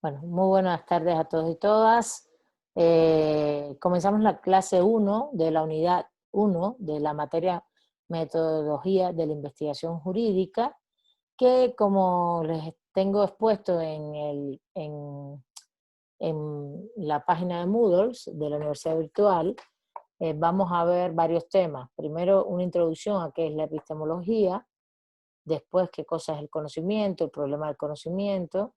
Bueno, muy buenas tardes a todos y todas. Comenzamos la clase 1 de la unidad 1 de la materia Metodología de la Investigación Jurídica, que como les tengo expuesto en la página de Moodle de la Universidad Virtual, vamos a ver varios temas. Primero, una introducción a qué es la epistemología, después qué cosa es el conocimiento, el problema del conocimiento.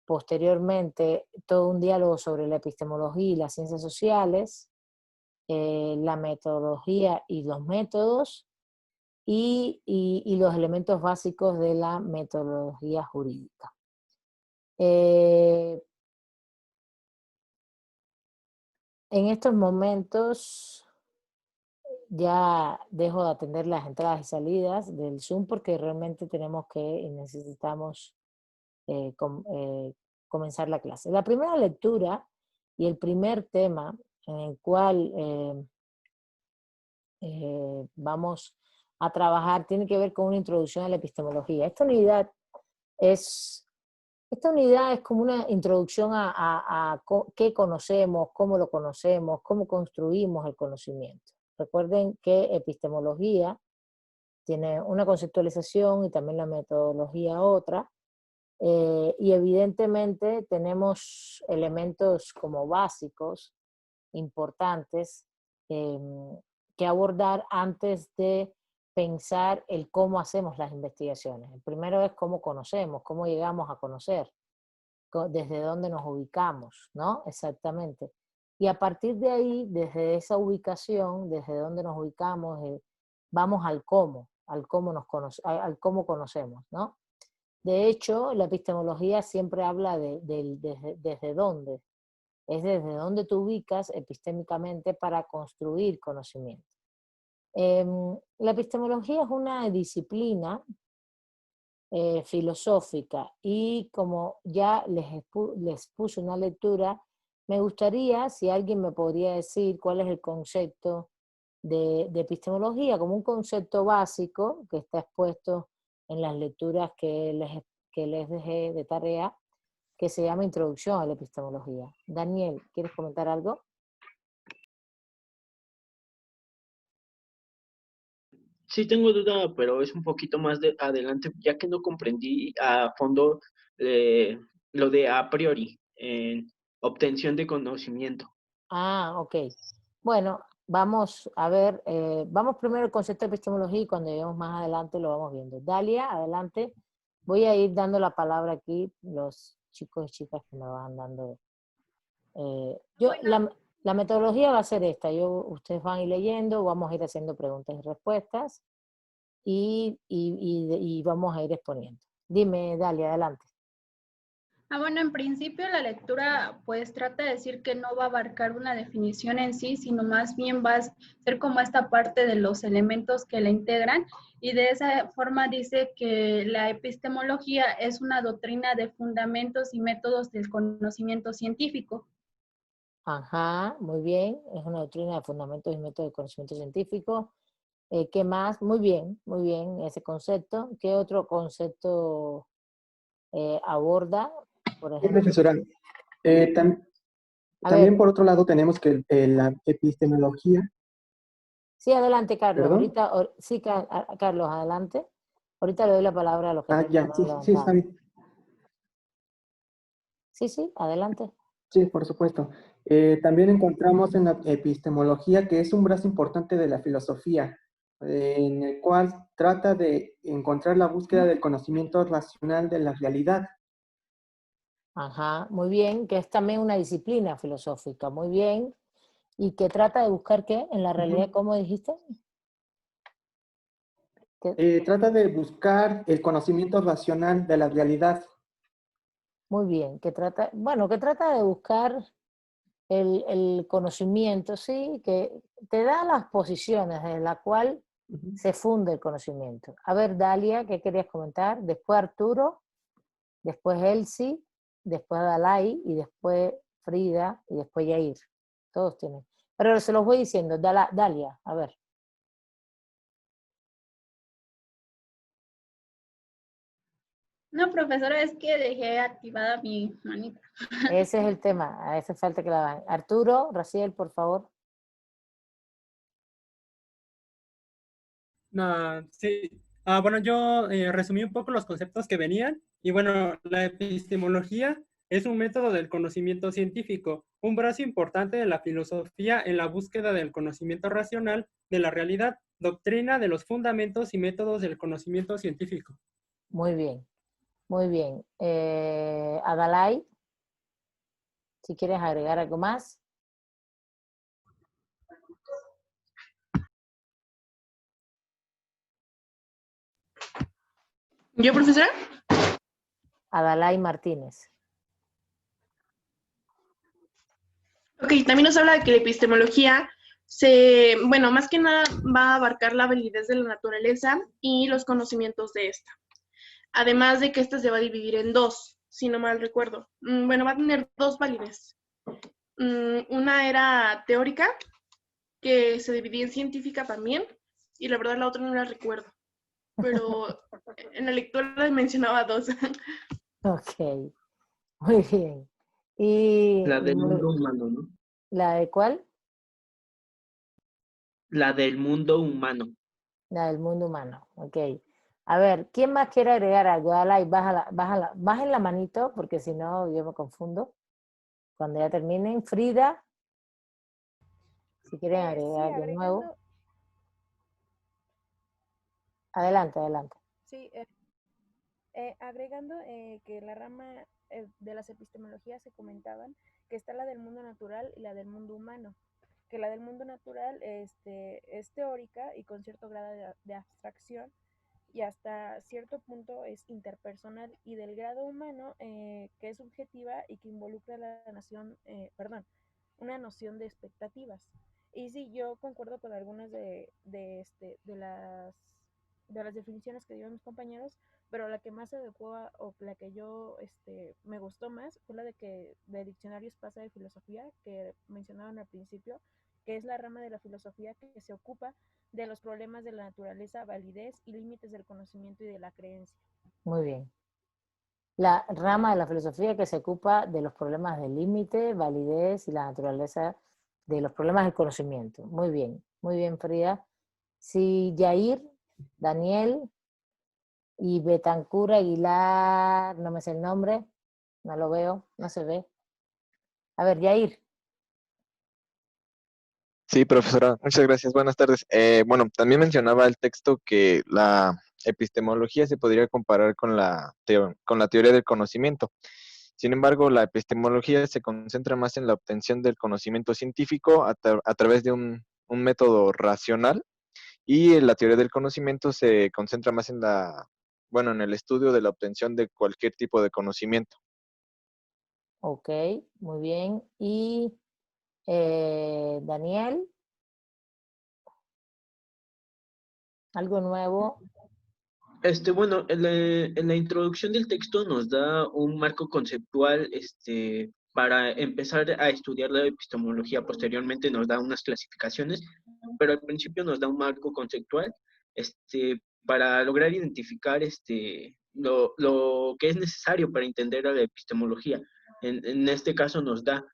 Posteriormente, todo un diálogo sobre la epistemología y las ciencias sociales, la metodología y los métodos, y los elementos básicos de la metodología jurídica. En estos momentos ya dejo de atender las entradas y salidas del Zoom porque realmente tenemos que y necesitamos comenzar la clase. La primera lectura y el primer tema en el cual vamos a trabajar tiene que ver con una introducción a la epistemología. Esta unidad es como una introducción a qué conocemos, cómo lo conocemos, cómo construimos el conocimiento. Recuerden que epistemología tiene una conceptualización y también la metodología otra. Y evidentemente tenemos elementos como básicos, importantes, que abordar antes de pensar el cómo hacemos las investigaciones. El primero es cómo conocemos, cómo llegamos a conocer, desde dónde nos ubicamos, ¿no? Exactamente. Y a partir de ahí, desde esa ubicación, desde dónde nos ubicamos, vamos al cómo al cómo conocemos, ¿no? De hecho, la epistemología siempre habla desde dónde, es desde dónde te ubicas epistémicamente para construir conocimiento. La epistemología es una disciplina filosófica y como ya les puse una lectura, me gustaría si alguien me podría decir cuál es el concepto de epistemología como un concepto básico que está expuesto en las lecturas que les dejé de tarea, que se llama Introducción a la Epistemología. Daniel, ¿quieres comentar algo? Sí, tengo duda, pero es un poquito más adelante, ya que no comprendí a fondo lo de a priori, en obtención de conocimiento. Ah, ok. Bueno, vamos a ver, vamos primero el concepto de epistemología y cuando lleguemos más adelante lo vamos viendo. Dalia, adelante. Voy a ir dando la palabra aquí, los chicos y chicas que me van dando. La metodología va a ser esta, ustedes van a ir leyendo, vamos a ir haciendo preguntas y respuestas y vamos a ir exponiendo. Dime, Dalia, adelante. Bueno, en principio la lectura pues trata de decir que no va a abarcar una definición en sí, sino más bien va a ser como esta parte de los elementos que la integran y de esa forma dice que la epistemología es una doctrina de fundamentos y métodos del conocimiento científico. Ajá, muy bien, es una doctrina de fundamentos y métodos de conocimiento científico. ¿Qué más? Muy bien ese concepto. ¿Qué otro concepto aborda, por Sí, ejemplo? profesora. A También ver, por otro lado tenemos que la epistemología, sí, adelante, Carlos. perdón. Sí, Carlos, adelante. Ahorita le doy la palabra a los que tienen la Ya, mano sí, está levantada. bien. Sí, adelante. Sí, por supuesto. También encontramos en la epistemología que es un brazo importante de la filosofía, en el cual trata de encontrar la búsqueda del conocimiento racional de la realidad. Ajá, muy bien, que es también una disciplina filosófica, muy bien. ¿Y que trata de buscar qué en la realidad? ¿Cómo dijiste? Trata de buscar el conocimiento racional de la realidad. Muy bien, que trata de buscar el conocimiento, sí, que te da las posiciones desde la cual se funde el conocimiento. A ver, Dalia, ¿qué querías comentar? Después Arturo, después Elsie, después Dalai, y después Frida, y después Yair. Todos tienen. Pero se los voy diciendo. Dalia, a ver. No, profesora, es que dejé activada mi manita. Ese es el tema, a ese falta que la hagan. Arturo, Raciel, por favor. No, sí. Bueno, yo resumí un poco los conceptos que venían y bueno, la epistemología es un método del conocimiento científico, un brazo importante de la filosofía en la búsqueda del conocimiento racional de la realidad, doctrina de los fundamentos y métodos del conocimiento científico. Muy bien, muy bien. Adalai, si quieres agregar algo más. ¿Yo, profesora? Adalai Martínez. Ok, también nos habla de que la epistemología bueno, más que nada va a abarcar la validez de la naturaleza y los conocimientos de esta. Además de que esta se va a dividir en dos, si no mal recuerdo. Bueno, va a tener dos validez. Una era teórica, que se dividía en científica también, y la verdad la otra no la recuerdo. Pero en la lectura mencionaba dos. Ok, muy bien. ¿Y La del mundo humano, ¿no? la de cuál? La del mundo humano. La del mundo humano, ok. A ver, ¿quién más quiere agregar algo? Adalai, bajen la manito, porque si no yo me confundo. Cuando ya terminen, Frida, si quieren agregar Sí, de nuevo. agregando, Adelante, adelante. sí, agregando que la rama de las epistemologías se comentaban que está la del mundo natural y la del mundo humano, que la del mundo natural es teórica y con cierto grado de abstracción y hasta cierto punto es interpersonal, y del grado humano que es subjetiva y que involucra una noción de expectativas. Y sí, yo concuerdo con algunas de las definiciones que dieron mis compañeros, pero la que más se adecuó o la que yo me gustó más fue la de Diccionario Espasa de Filosofía, que mencionaban al principio, que es la rama de la filosofía que se ocupa de los problemas de la naturaleza, validez y límites del conocimiento y de la creencia. Muy bien. La rama de la filosofía que se ocupa de los problemas del límite, validez y la naturaleza de los problemas del conocimiento. Muy bien, Frida. Sí, Yair, Daniel y Betancur Aguilar, no me sé el nombre, no lo veo, no se ve. A ver, Yair. Sí, profesora, muchas gracias. Buenas tardes. Bueno, también mencionaba el texto que la epistemología se podría comparar con con la teoría del conocimiento. Sin embargo, la epistemología se concentra más en la obtención del conocimiento científico a través de un método racional, y la teoría del conocimiento se concentra más en bueno, en el estudio de la obtención de cualquier tipo de conocimiento. Ok, muy bien. Y Daniel, algo nuevo. Bueno, en la introducción del texto nos da un marco conceptual, para empezar a estudiar la epistemología. Posteriormente nos da unas clasificaciones, pero al principio nos da un marco conceptual, para lograr identificar, lo que es necesario para entender a la epistemología. En este caso nos da,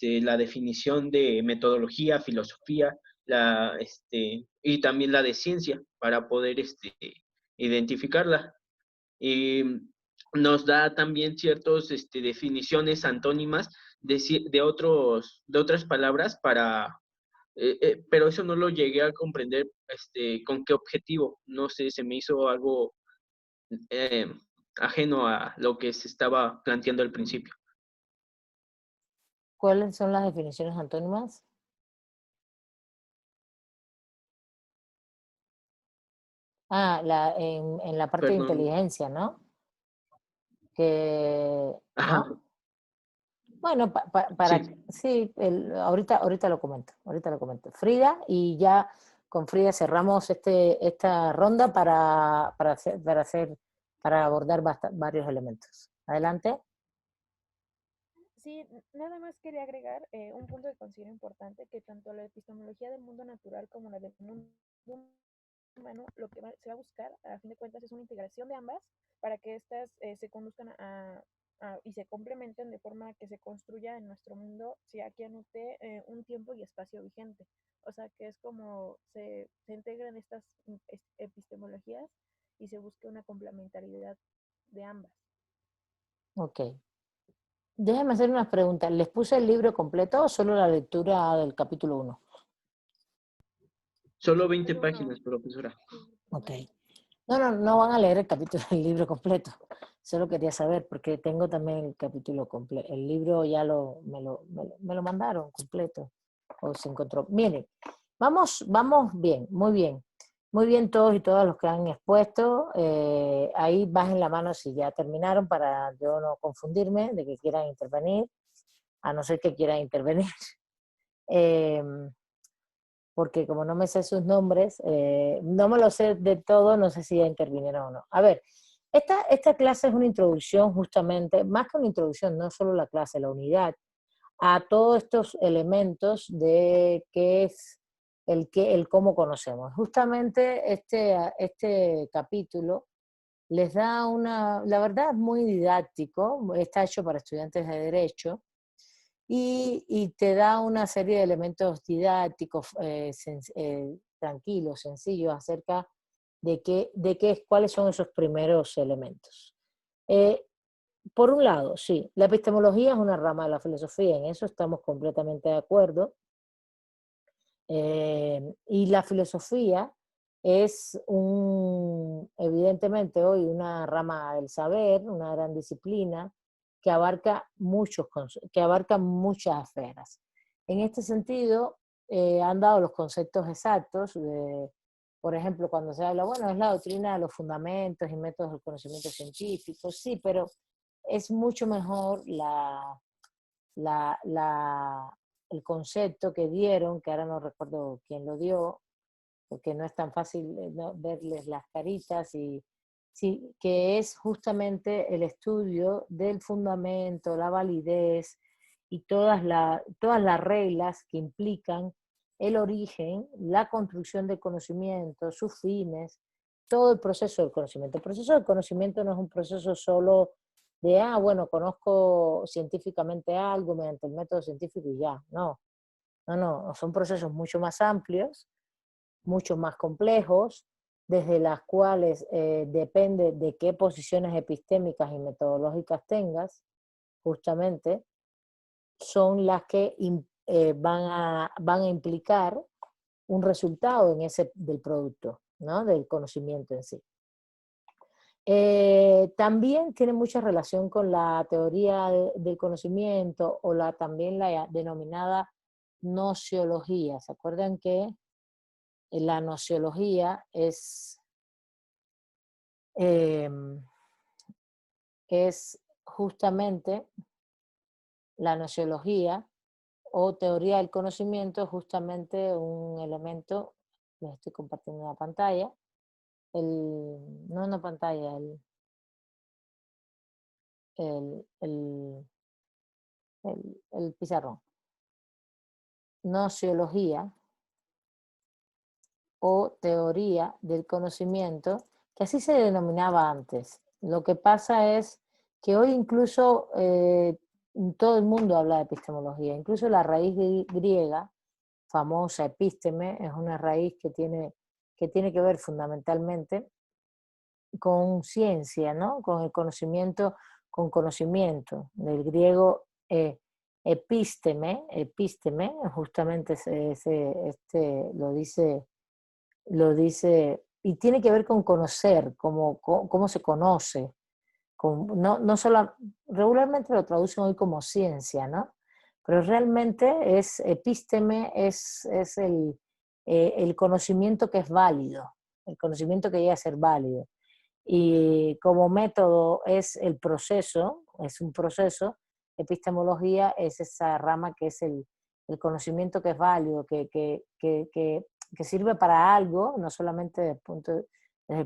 la definición de metodología, filosofía, y también la de ciencia, para poder, identificarla. Y nos da también ciertas definiciones antónimas de otras palabras pero eso no lo llegué a comprender, con qué objetivo. No sé, se me hizo algo eh, ajeno a lo que se estaba planteando al principio. ¿Cuáles son las definiciones antónimas? En la parte de Perdón. inteligencia, ¿no? Que, Ajá. ¿no? Bueno, Sí. sí, ahorita lo comento. Frida, y ya con Frida cerramos esta ronda para abordar varios elementos. Adelante. Sí, nada más quería agregar un punto que considero importante, que tanto la epistemología del mundo natural como la del mundo humano, lo que se va a buscar, a fin de cuentas, es una integración de ambas, para que éstas se conduzcan y se complementen de forma que se construya en nuestro mundo, si aquí anoté, un tiempo y espacio vigente. O sea, que es como se integran estas epistemologías y se busca una complementariedad de ambas. Ok. Déjame hacer unas preguntas. ¿Les puse el libro completo o solo la lectura del capítulo 1? Solo 20 páginas, profesora. Ok. No van a leer el capítulo del libro completo. Solo quería saber, porque tengo también el capítulo completo. El libro ya me lo mandaron completo. O se encontró. Miren, vamos bien, muy bien. Muy bien todos y todas los que han expuesto. Ahí bajen la mano si ya terminaron para yo no confundirme de que quieran intervenir, a no ser que quieran intervenir. Porque como no me sé sus nombres, no me lo sé de todo, no sé si ya intervinieron o no. A ver, esta clase es una introducción justamente, más que una introducción, no solo la clase, la unidad, a todos estos elementos de qué es el cómo conocemos. Justamente este capítulo les da la verdad es muy didáctico, está hecho para estudiantes de Derecho, y te da una serie de elementos didácticos tranquilos, sencillos, acerca de cuáles son esos primeros elementos. Por un lado, sí, la epistemología es una rama de la filosofía, en eso estamos completamente de acuerdo. Y la filosofía es evidentemente hoy una rama del saber, una gran disciplina que abarca muchas esferas. En este sentido, han dado los conceptos exactos, por ejemplo, cuando se habla, bueno, es la doctrina de los fundamentos y métodos del conocimiento científico, sí, pero es mucho mejor el concepto que dieron, que ahora no recuerdo quién lo dio, porque no es tan fácil verles las caritas, sí, que es justamente el estudio del fundamento, la validez y todas las reglas que implican el origen, la construcción del conocimiento, sus fines, todo el proceso del conocimiento. El proceso del conocimiento no es un proceso solo de, bueno, conozco científicamente algo mediante el método científico y ya. No, son procesos mucho más amplios, mucho más complejos, desde las cuales depende de qué posiciones epistémicas y metodológicas tengas, justamente, son las que van a implicar un resultado del producto, ¿no? Del conocimiento en sí. También tiene mucha relación con la teoría del conocimiento o también la denominada nociología. ¿Se acuerdan que la nociología es justamente la nociología o teoría del conocimiento, es justamente un elemento, les estoy compartiendo una pantalla, no una pantalla, el pizarrón. Nociología o teoría del conocimiento, que así se denominaba antes. Lo que pasa es que hoy incluso todo el mundo habla de epistemología, incluso la raíz griega, famosa epísteme, es una raíz que tiene que ver fundamentalmente con ciencia, ¿no? Con el conocimiento, con conocimiento. Del griego epísteme, justamente lo dice, y tiene que ver con conocer, cómo se conoce. No solo, regularmente lo traducen hoy como ciencia, ¿no? Pero realmente epísteme es el conocimiento que es válido, el conocimiento que llega a ser válido. Y como método es el proceso, es un proceso, epistemología es esa rama que es el conocimiento que es válido, que sirve para algo, no solamente desde el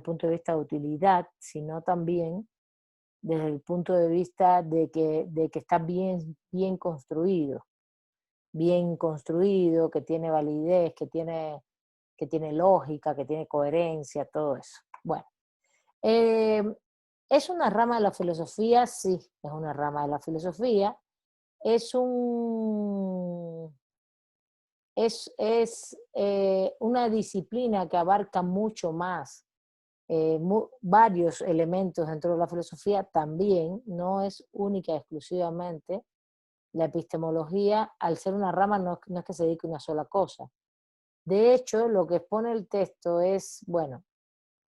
punto de vista de utilidad, sino también desde el punto de vista de que está bien construido, que tiene validez, que tiene lógica, que tiene coherencia, todo eso. Bueno, ¿Es una rama de la filosofía? Sí, es una rama de la filosofía. Es una disciplina que abarca mucho más, varios elementos dentro de la filosofía también, no es única y exclusivamente. La epistemología, al ser una rama, no es que se dedique a una sola cosa. De hecho, lo que expone el texto es, bueno,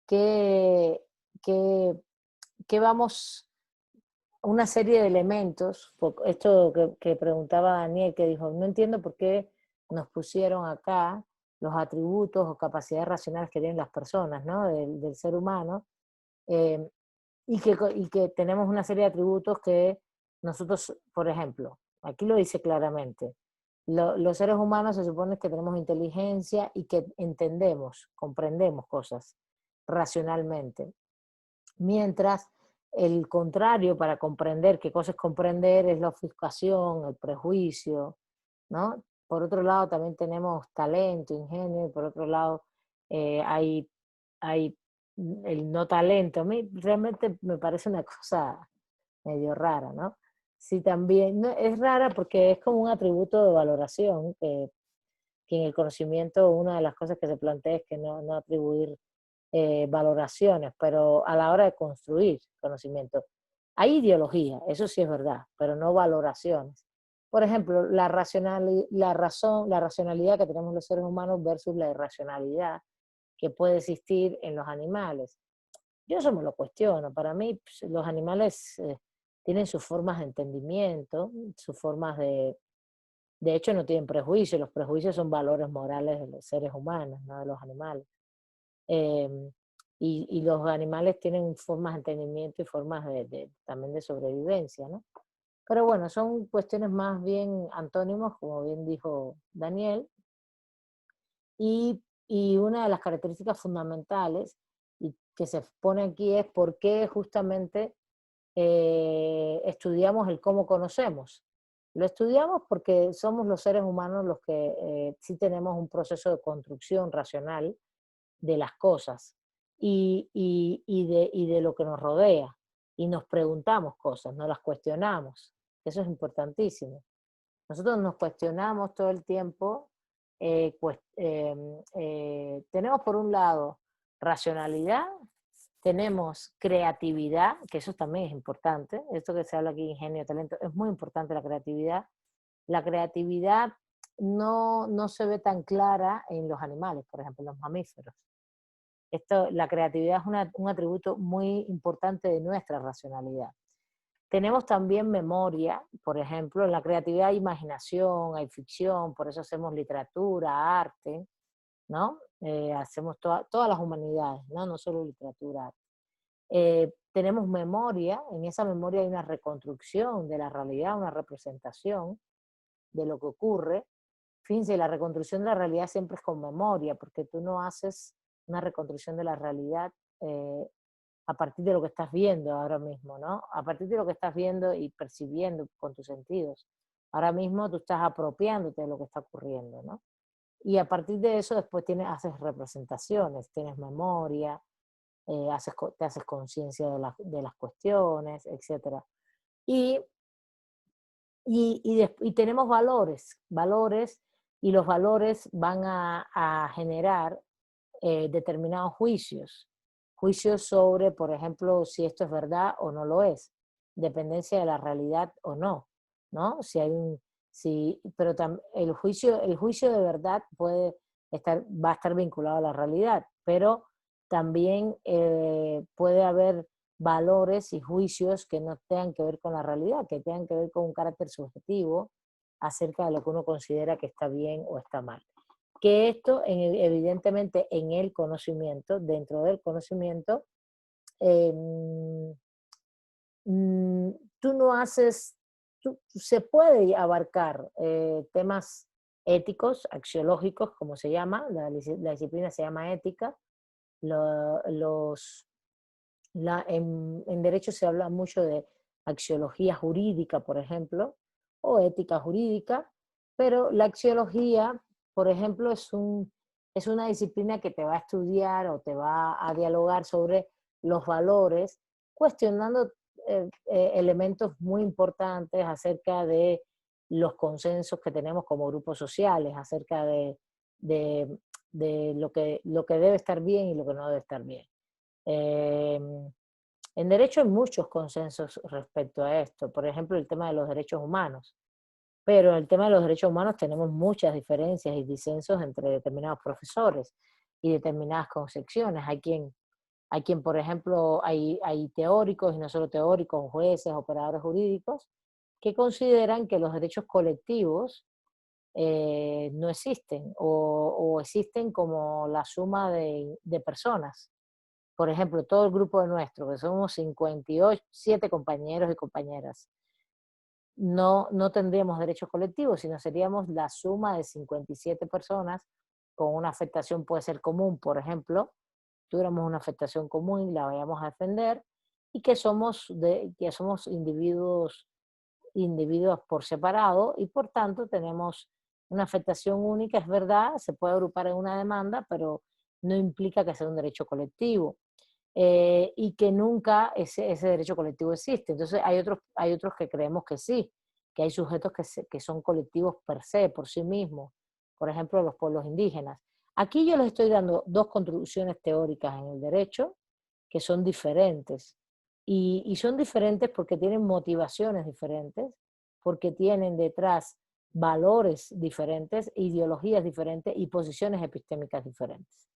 que vamos, una serie de elementos, esto que preguntaba Daniel, que dijo, no entiendo por qué nos pusieron acá los atributos o capacidades racionales que tienen las personas, ¿no? del ser humano, y que tenemos una serie de atributos que nosotros, por ejemplo, aquí lo dice claramente, los seres humanos se supone que tenemos inteligencia y que entendemos, comprendemos cosas racionalmente, mientras el contrario para comprender, qué cosa es comprender, es la ofuscación, el prejuicio, ¿no? Por otro lado también tenemos talento, ingenio, y por otro lado hay el no talento. A mí realmente me parece una cosa medio rara, ¿no? Sí, también, no, es rara porque es como un atributo de valoración, que en el conocimiento una de las cosas que se plantea es que no atribuir valoraciones, pero a la hora de construir conocimiento. Hay ideología, eso sí es verdad, pero no valoraciones. Por ejemplo, la racionalidad que tenemos los seres humanos versus la irracionalidad que puede existir en los animales. Yo eso me lo cuestiono. Para mí, pues, los animales tienen sus formas de entendimiento, sus formas de hecho no tienen prejuicios. Los prejuicios son valores morales de los seres humanos, no de los animales. Y los animales tienen formas de entendimiento y formas también de sobrevivencia, ¿no? Pero bueno, son cuestiones más bien antónimos, como bien dijo Daniel, y una de las características fundamentales y que se pone aquí es por qué justamente estudiamos el cómo conocemos. Lo estudiamos porque somos los seres humanos los que sí tenemos un proceso de construcción racional de las cosas y de lo que nos rodea. Y nos preguntamos cosas, no las cuestionamos. Eso es importantísimo. Nosotros nos cuestionamos todo el tiempo. Tenemos por un lado racionalidad, tenemos creatividad, que eso también es importante. Esto que se habla aquí, ingenio, talento, es muy importante la creatividad. La creatividad no se ve tan clara en los animales, por ejemplo, en los mamíferos. La creatividad es un atributo muy importante de nuestra racionalidad. Tenemos también memoria, por ejemplo, en la creatividad hay imaginación, hay ficción, por eso hacemos literatura, arte, ¿no? Hacemos todas las humanidades, no solo literatura, arte. Tenemos memoria, en esa memoria hay una reconstrucción de la realidad, una representación de lo que ocurre. Fíjense, la reconstrucción de la realidad siempre es con memoria, porque tú no haces una reconstrucción de la realidad a partir de lo que estás viendo ahora mismo, ¿no? A partir de lo que estás viendo y percibiendo con tus sentidos. Ahora mismo tú estás apropiándote de lo que está ocurriendo, ¿no? Y a partir de eso después haces representaciones, tienes memoria, te haces conciencia de las cuestiones, etc. Y tenemos valores, y los valores van a generar determinados juicios sobre, por ejemplo, si esto es verdad o no lo es, dependencia de la realidad o no, ¿no? Pero el juicio de verdad va a estar vinculado a la realidad, pero también puede haber valores y juicios que no tengan que ver con la realidad, que tengan que ver con un carácter subjetivo acerca de lo que uno considera que está bien o está mal. Que esto, evidentemente, en el conocimiento, dentro del conocimiento, se puede abarcar temas éticos, axiológicos, como se llama, la disciplina se llama ética. En derecho se habla mucho de axiología jurídica, por ejemplo, o ética jurídica, pero la axiología, por ejemplo, es una disciplina que te va a estudiar o te va a dialogar sobre los valores cuestionando elementos muy importantes acerca de los consensos que tenemos como grupos sociales, acerca de lo que debe estar bien y lo que no debe estar bien. En derecho hay muchos consensos respecto a esto, por ejemplo, el tema de los derechos humanos. Pero en el tema de los derechos humanos tenemos muchas diferencias y disensos entre determinados profesores y determinadas concepciones. Hay quien por ejemplo, hay teóricos y no solo teóricos, jueces, operadores jurídicos, que consideran que los derechos colectivos no existen o existen como la suma de personas. Por ejemplo, todo el grupo de nuestro, que somos 57 compañeros y compañeras, no tendríamos derechos colectivos, sino seríamos la suma de 57 personas con una afectación, puede ser común, por ejemplo, tuviéramos una afectación común y la vayamos a defender, y que somos individuos por separado, y por tanto tenemos una afectación única, es verdad, se puede agrupar en una demanda, pero no implica que sea un derecho colectivo. Y que nunca ese derecho colectivo existe. Entonces hay otros que creemos que sí, que hay sujetos que son colectivos per se, por sí mismos, por ejemplo los pueblos indígenas. Aquí yo les estoy dando dos contribuciones teóricas en el derecho que son diferentes, y son diferentes porque tienen motivaciones diferentes, porque tienen detrás valores diferentes, ideologías diferentes y posiciones epistémicas diferentes.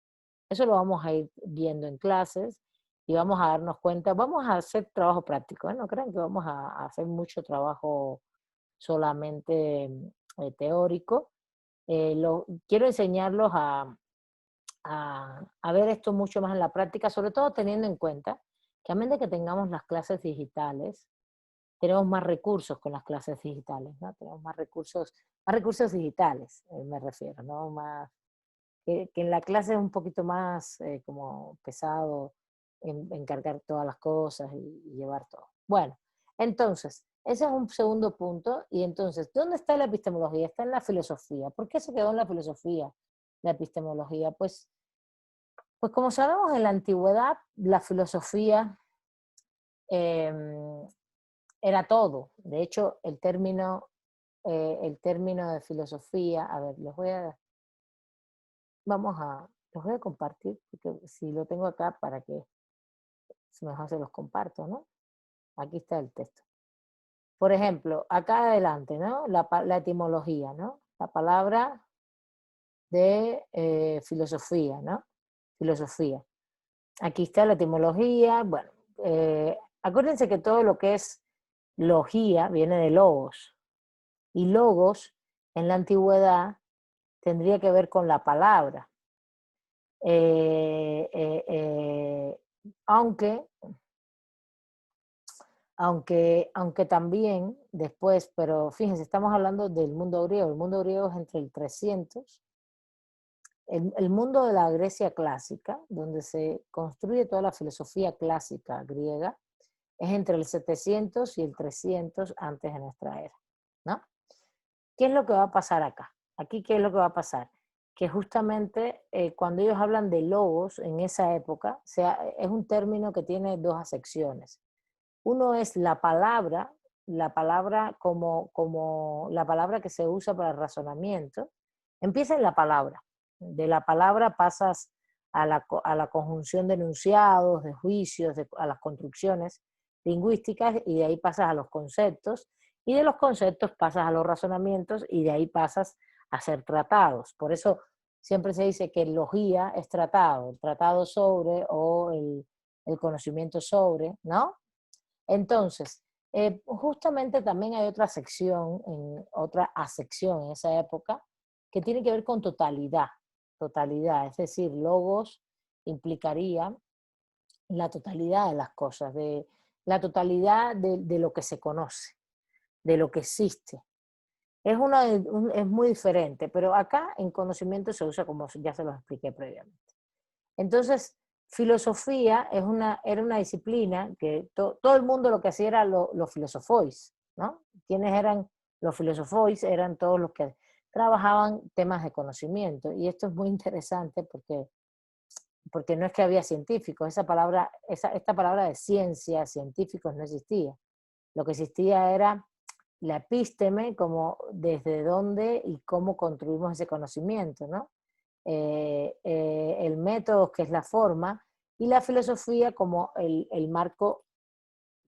Eso lo vamos a ir viendo en clases y vamos a darnos cuenta, vamos a hacer trabajo práctico, ¿eh? No crean que vamos a hacer mucho trabajo solamente teórico. Quiero enseñarlos a ver esto mucho más en la práctica, sobre todo teniendo en cuenta que a medida que tengamos las clases digitales, tenemos más recursos con las clases digitales, ¿no? Tenemos más recursos digitales, me refiero, ¿no? Más, que en la clase es un poquito más como pesado encargar todas las cosas y llevar todo. Bueno, entonces, ese es un segundo punto. Y entonces, ¿dónde está la epistemología? Está en la filosofía. ¿Por qué se quedó en la filosofía la epistemología? Pues como sabemos, en la antigüedad la filosofía era todo. De hecho, el término de filosofía, a ver, los voy a compartir, porque si lo tengo acá para que mejor se los comparto, ¿no? Aquí está el texto. Por ejemplo, acá adelante, ¿no? La etimología, ¿no? La palabra de filosofía, ¿no? Filosofía. Aquí está la etimología. Bueno, acuérdense que todo lo que es logía viene de logos. Y logos, en la antigüedad, tendría que ver con la palabra. Aunque también después, pero fíjense, estamos hablando del mundo griego. El mundo griego es entre el 300, el mundo de la Grecia clásica, donde se construye toda la filosofía clásica griega, es entre el 700 y el 300 antes de nuestra era, ¿no? ¿Qué es lo que va a pasar acá? Aquí, ¿qué es lo que va a pasar? Que justamente cuando ellos hablan de logos en esa época, es un término que tiene dos acepciones. Uno es la palabra como la palabra que se usa para el razonamiento. Empieza en la palabra. De la palabra pasas a la conjunción de enunciados, de juicios, a las construcciones lingüísticas, y de ahí pasas a los conceptos, y de los conceptos pasas a los razonamientos, y de ahí pasas a hacer tratados. Por eso siempre se dice que logía es tratado, el tratado sobre o el conocimiento sobre, ¿no? Entonces, justamente también hay otra acepción en esa época que tiene que ver con totalidad, es decir, logos implicaría la totalidad de las cosas, la totalidad de lo que se conoce, de lo que existe. Es muy diferente, pero acá en conocimiento se usa como ya se los expliqué previamente. Entonces, filosofía era una disciplina que todo el mundo lo que hacía era los filosofois, ¿no? ¿Quiénes eran los filosofois? Eran todos los que trabajaban temas de conocimiento. Y esto es muy interesante porque porque no es que había científicos, esta palabra de ciencia, científicos no existía. Lo que existía era la epísteme, como desde dónde y cómo construimos ese conocimiento, ¿no? El método, que es la forma, y la filosofía como el marco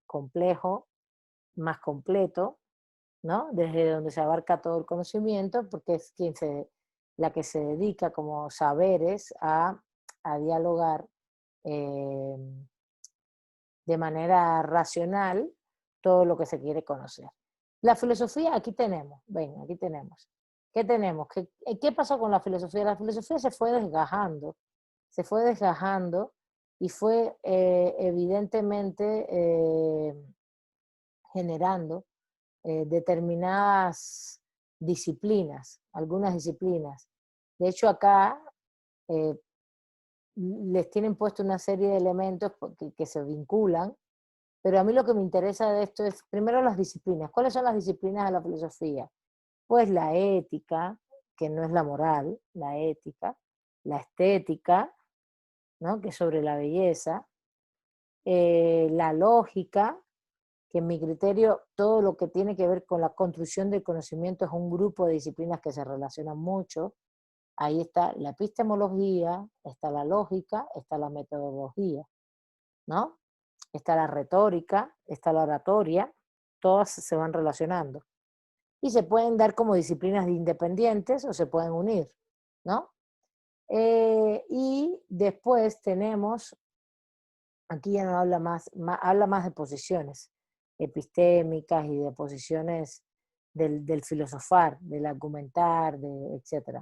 complejo, más completo, ¿no? Desde donde se abarca todo el conocimiento, porque es la que se dedica como saberes a dialogar de manera racional todo lo que se quiere conocer. La filosofía, aquí tenemos, ven, aquí tenemos. ¿Qué tenemos? ¿Qué pasó con la filosofía? La filosofía se fue desgajando y fue evidentemente generando determinadas disciplinas, algunas disciplinas. De hecho, acá les tienen puesto una serie de elementos que se vinculan, pero a mí lo que me interesa de esto es, primero, las disciplinas. ¿Cuáles son las disciplinas de la filosofía? Pues la ética, que no es la moral, la ética, la estética, ¿no? Que es sobre la belleza, la lógica, que en mi criterio todo lo que tiene que ver con la construcción del conocimiento es un grupo de disciplinas que se relacionan mucho. Ahí está la epistemología, está la lógica, está la metodología, ¿no? Está la retórica, está la oratoria, todas se van relacionando. Y se pueden dar como disciplinas independientes o se pueden unir, ¿no? Y después tenemos, aquí ya no habla más de posiciones epistémicas y de posiciones del filosofar, del argumentar, etc.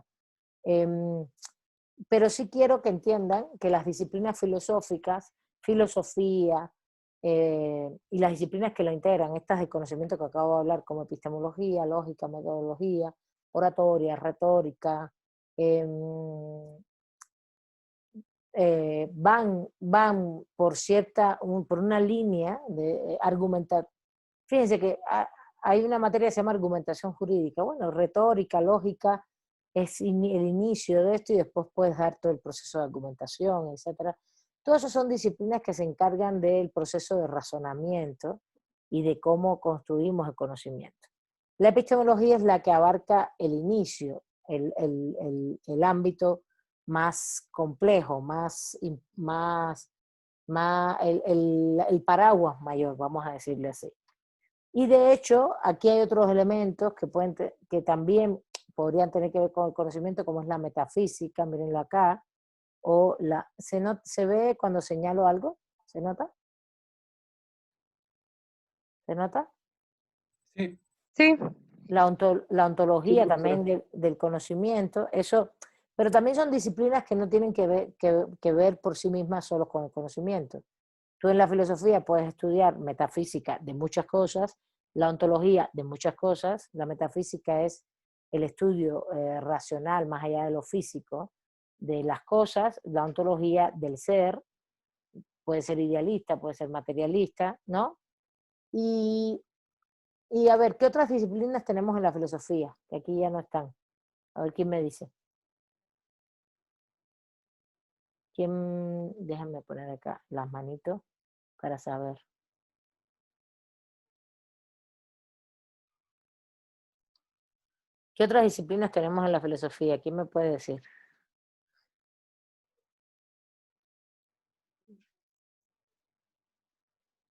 Pero sí quiero que entiendan que las disciplinas filosóficas, filosofía, y las disciplinas que lo integran, estas de conocimiento que acabo de hablar, como epistemología, lógica, metodología, oratoria, retórica, van por una línea de argumentar. Fíjense que hay una materia que se llama argumentación jurídica. Bueno, retórica, lógica, es el inicio de esto y después puedes dar todo el proceso de argumentación, etc. Todas esas son disciplinas que se encargan del proceso de razonamiento y de cómo construimos el conocimiento. La epistemología es la que abarca el inicio, el ámbito más complejo, el paraguas mayor, vamos a decirle así. Y de hecho, aquí hay otros elementos que también podrían tener que ver con el conocimiento, como es la metafísica, mírenlo acá, o ¿se ve cuando señalo algo? ¿Se nota? ¿Se nota? Sí. Sí. La ontología Sí, también del conocimiento, eso, pero también son disciplinas que no tienen que ver por sí mismas solo con el conocimiento. Tú en la filosofía puedes estudiar metafísica de muchas cosas, la ontología de muchas cosas, la metafísica es el estudio racional más allá de lo físico de las cosas, la ontología del ser, puede ser idealista, puede ser materialista, ¿no? Y a ver, ¿qué otras disciplinas tenemos en la filosofía? Que aquí ya no están. A ver, ¿quién me dice? Déjame poner acá las manitos para saber. ¿Qué otras disciplinas tenemos en la filosofía? ¿Quién me puede decir?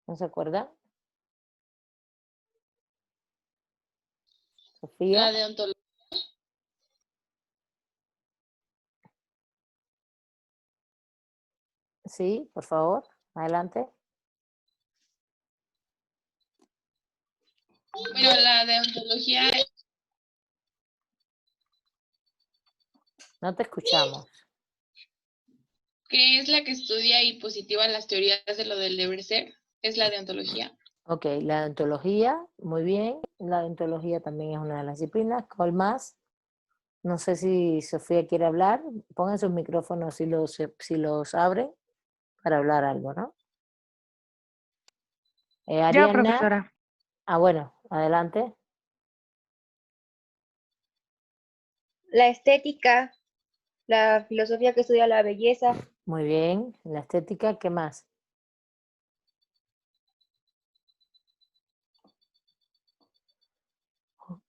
¿No se acuerda? Sofía. La deontología. Sí, por favor, adelante. Bueno, la deontología, No te escuchamos. que es la que estudia y positiva las teorías de lo del deber ser, es la deontología. Ok, la deontología, muy bien. La deontología también es una de las disciplinas. ¿Cuál más? No sé si Sofía quiere hablar. Pongan sus micrófonos si los abren para hablar algo, ¿no? Ya, Ariana. profesora. Bueno, adelante. La estética. La filosofía que estudia la belleza. Muy bien. La estética, ¿qué más?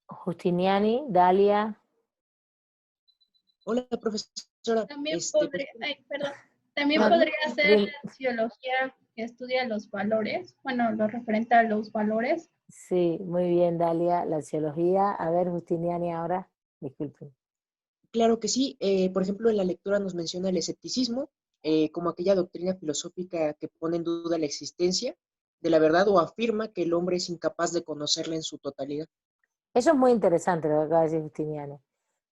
Justiniani, Dalia. Hola, profesora. También Pues, también No, podría ser prim- la sociología que estudia los valores, bueno, lo referente a los valores. sí, muy bien, Dalia. La sociología. A ver, Justiniani ahora. Disculpen. claro que sí. Por ejemplo, en la lectura nos menciona el escepticismo como aquella doctrina filosófica que pone en duda la existencia de la verdad o afirma que el hombre es incapaz de conocerla en su totalidad. Eso es muy interesante lo que acaba de decir Justiniani.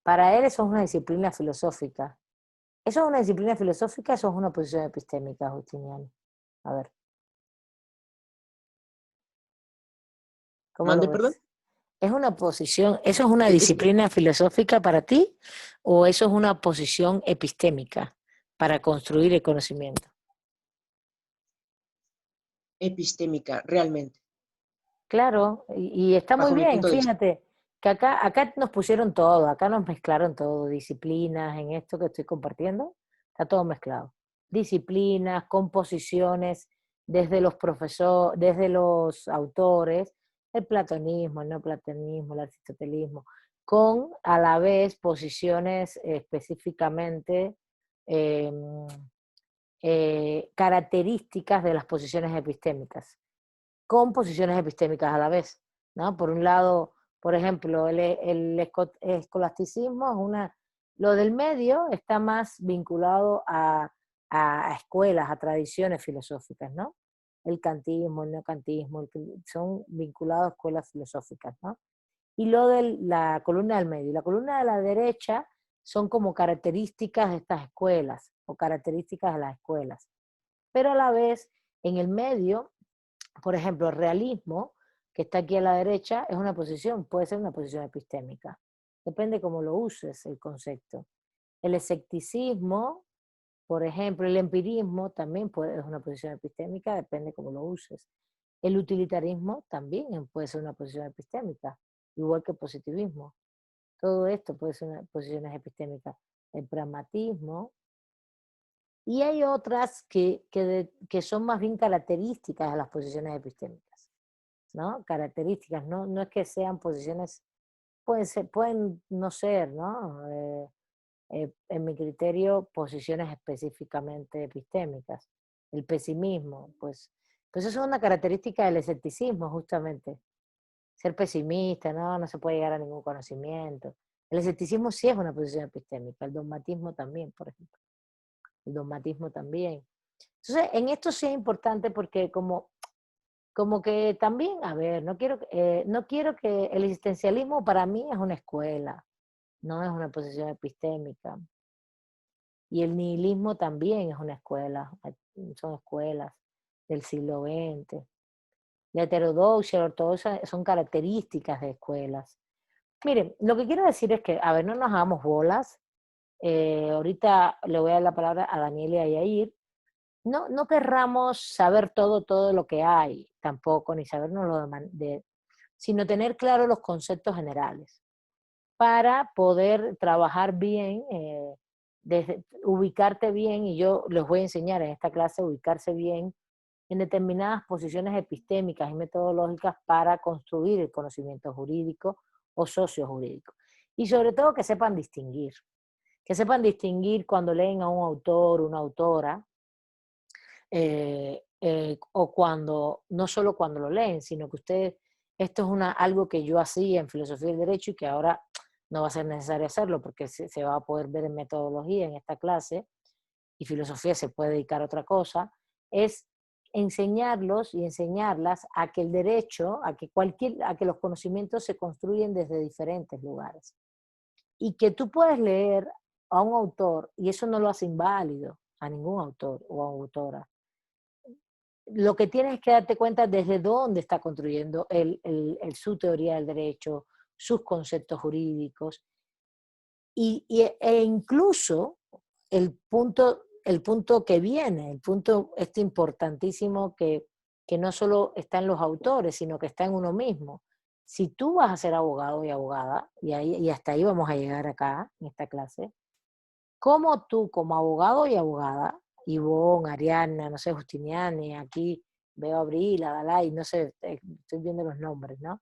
Para él eso es una disciplina filosófica. ¿Eso es una disciplina filosófica? ¿Eso es una posición epistémica, Justiniani? A ver, ¿cómo lo ¿Mande, perdón? ves? ¿Es una posición, eso es una Es que disciplina filosófica para ti o eso es una posición epistémica para construir el conocimiento? epistémica, realmente, Claro, y está muy bajo mi bien, punto de vista. fíjate, que acá nos pusieron todo, acá nos mezclaron todo, disciplinas, en esto que estoy compartiendo, está todo mezclado. Disciplinas, composiciones, desde los profesores, desde los autores, el platonismo, el neoplatonismo, el aristotelismo, con a la vez posiciones específicamente eh, características de las posiciones epistémicas con posiciones epistémicas a la vez, ¿no? Por un lado, por ejemplo, el escolasticismo es lo del medio está más vinculado a escuelas, a tradiciones filosóficas, ¿no? El kantismo, el neocantismo, son vinculados a escuelas filosóficas, ¿no? Y lo de la columna del medio y la columna de la derecha son como características de estas escuelas o características de las escuelas. Pero a la vez, en el medio por ejemplo, el realismo, que está aquí a la derecha, es una posición, puede ser una posición epistémica. Depende cómo lo uses el concepto. El escepticismo, por ejemplo, el empirismo también es una posición epistémica, depende cómo lo uses. El utilitarismo también puede ser una posición epistémica, igual que el positivismo. Todo esto puede ser una posiciones epistémicas. El pragmatismo, y hay otras que son más bien características de las posiciones epistémicas, ¿no? Características, no es que sean posiciones, pueden no ser, ¿no? En mi criterio, posiciones específicamente epistémicas. El pesimismo, pues eso es una característica del escepticismo, justamente. Ser pesimista, no se puede llegar a ningún conocimiento. El escepticismo sí es una posición epistémica, el dogmatismo también, por ejemplo. El dogmatismo también. Entonces, en esto sí es importante porque como que también, a ver, no quiero que el existencialismo para mí es una escuela, no es una posición epistémica. Y el nihilismo también es una escuela, son escuelas del siglo XX. La heterodoxia, la ortodoxia son características de escuelas. Miren, lo que quiero decir es que, a ver, no nos hagamos bolas. Ahorita le voy a dar la palabra a Daniel y a Yair. No querramos saber todo lo que hay, tampoco, ni sabernos sino tener claro los conceptos generales para poder trabajar bien, ubicarte bien, y yo les voy a enseñar en esta clase a ubicarse bien en determinadas posiciones epistémicas y metodológicas para construir el conocimiento jurídico o sociojurídico. Y sobre todo que sepan distinguir cuando leen a un autor, una autora, o cuando, no solo cuando lo leen, sino que ustedes, esto es algo que yo hacía en filosofía del derecho y que ahora no va a ser necesario hacerlo porque se va a poder ver en metodología en esta clase, y filosofía se puede dedicar a otra cosa, es enseñarlos y enseñarlas a que el derecho, a que los conocimientos se construyen desde diferentes lugares. Y que tú puedes leer a un autor, y eso no lo hace inválido a ningún autor o autora. Lo que tienes es que darte cuenta desde dónde está construyendo su teoría del derecho, sus conceptos jurídicos, e incluso el punto que viene, el punto importantísimo que no solo está en los autores, sino que está en uno mismo. Si tú vas a ser abogado y abogada, y hasta ahí vamos a llegar acá, en esta clase, ¿Cómo tú, como abogado y abogada, Ivonne, Ariadna, no sé, Justiniani, aquí veo a Abril, a Dalai, no sé, estoy viendo los nombres, ¿no?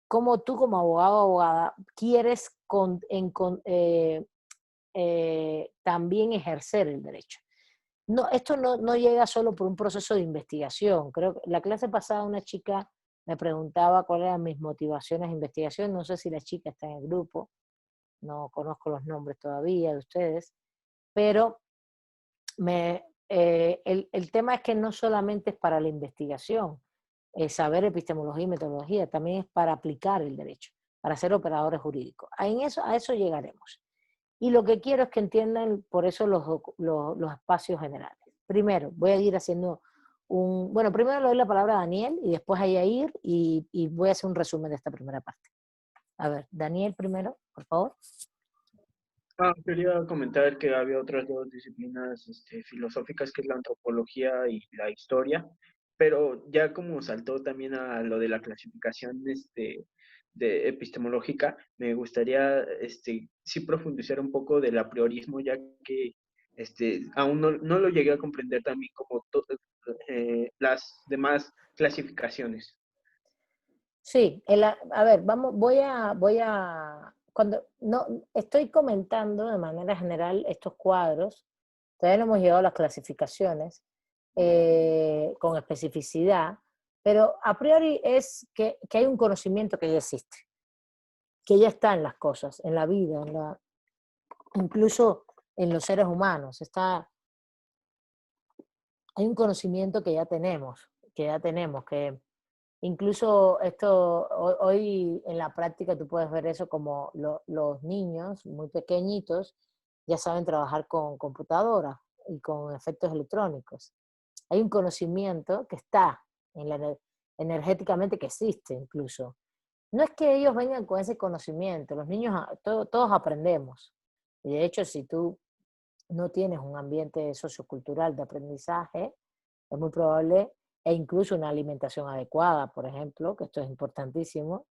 ¿Cómo tú, como abogado o abogada, quieres también ejercer el derecho? No, esto no llega solo por un proceso de investigación. Creo que la clase pasada una chica me preguntaba cuáles eran mis motivaciones de investigación. No sé si la chica está en el grupo, no conozco los nombres todavía de ustedes, pero el tema es que no solamente es para la investigación, saber epistemología y metodología, también es para aplicar el derecho, para ser operadores jurídicos. A eso llegaremos. Y lo que quiero es que entiendan por eso los espacios generales. Primero, voy a ir haciendo bueno, primero le doy la palabra a Daniel y después a Yair y voy a hacer un resumen de esta primera parte. A ver, Daniel primero, por favor. Quería comentar que había otras dos disciplinas filosóficas, que es la antropología y la historia, pero ya como saltó también a lo de la clasificación de epistemológica, me gustaría sí profundizar un poco del apriorismo, ya que aún no lo llegué a comprender también como las demás clasificaciones. Sí, a ver, cuando no estoy comentando de manera general estos cuadros, todavía no hemos llegado a las clasificaciones con especificidad, pero a priori es que hay un conocimiento que ya existe, que ya está en las cosas, en la vida, incluso en los seres humanos. Hay un conocimiento que ya tenemos, que incluso esto, hoy en la práctica tú puedes ver eso como los niños muy pequeñitos ya saben trabajar con computadoras y con efectos electrónicos. Hay un conocimiento que está energéticamente, que existe incluso. No es que ellos vengan con ese conocimiento, los niños, todos aprendemos. Y de hecho, si tú no tienes un ambiente sociocultural de aprendizaje, es muy probable, e incluso una alimentación adecuada, por ejemplo, que esto es importantísimo,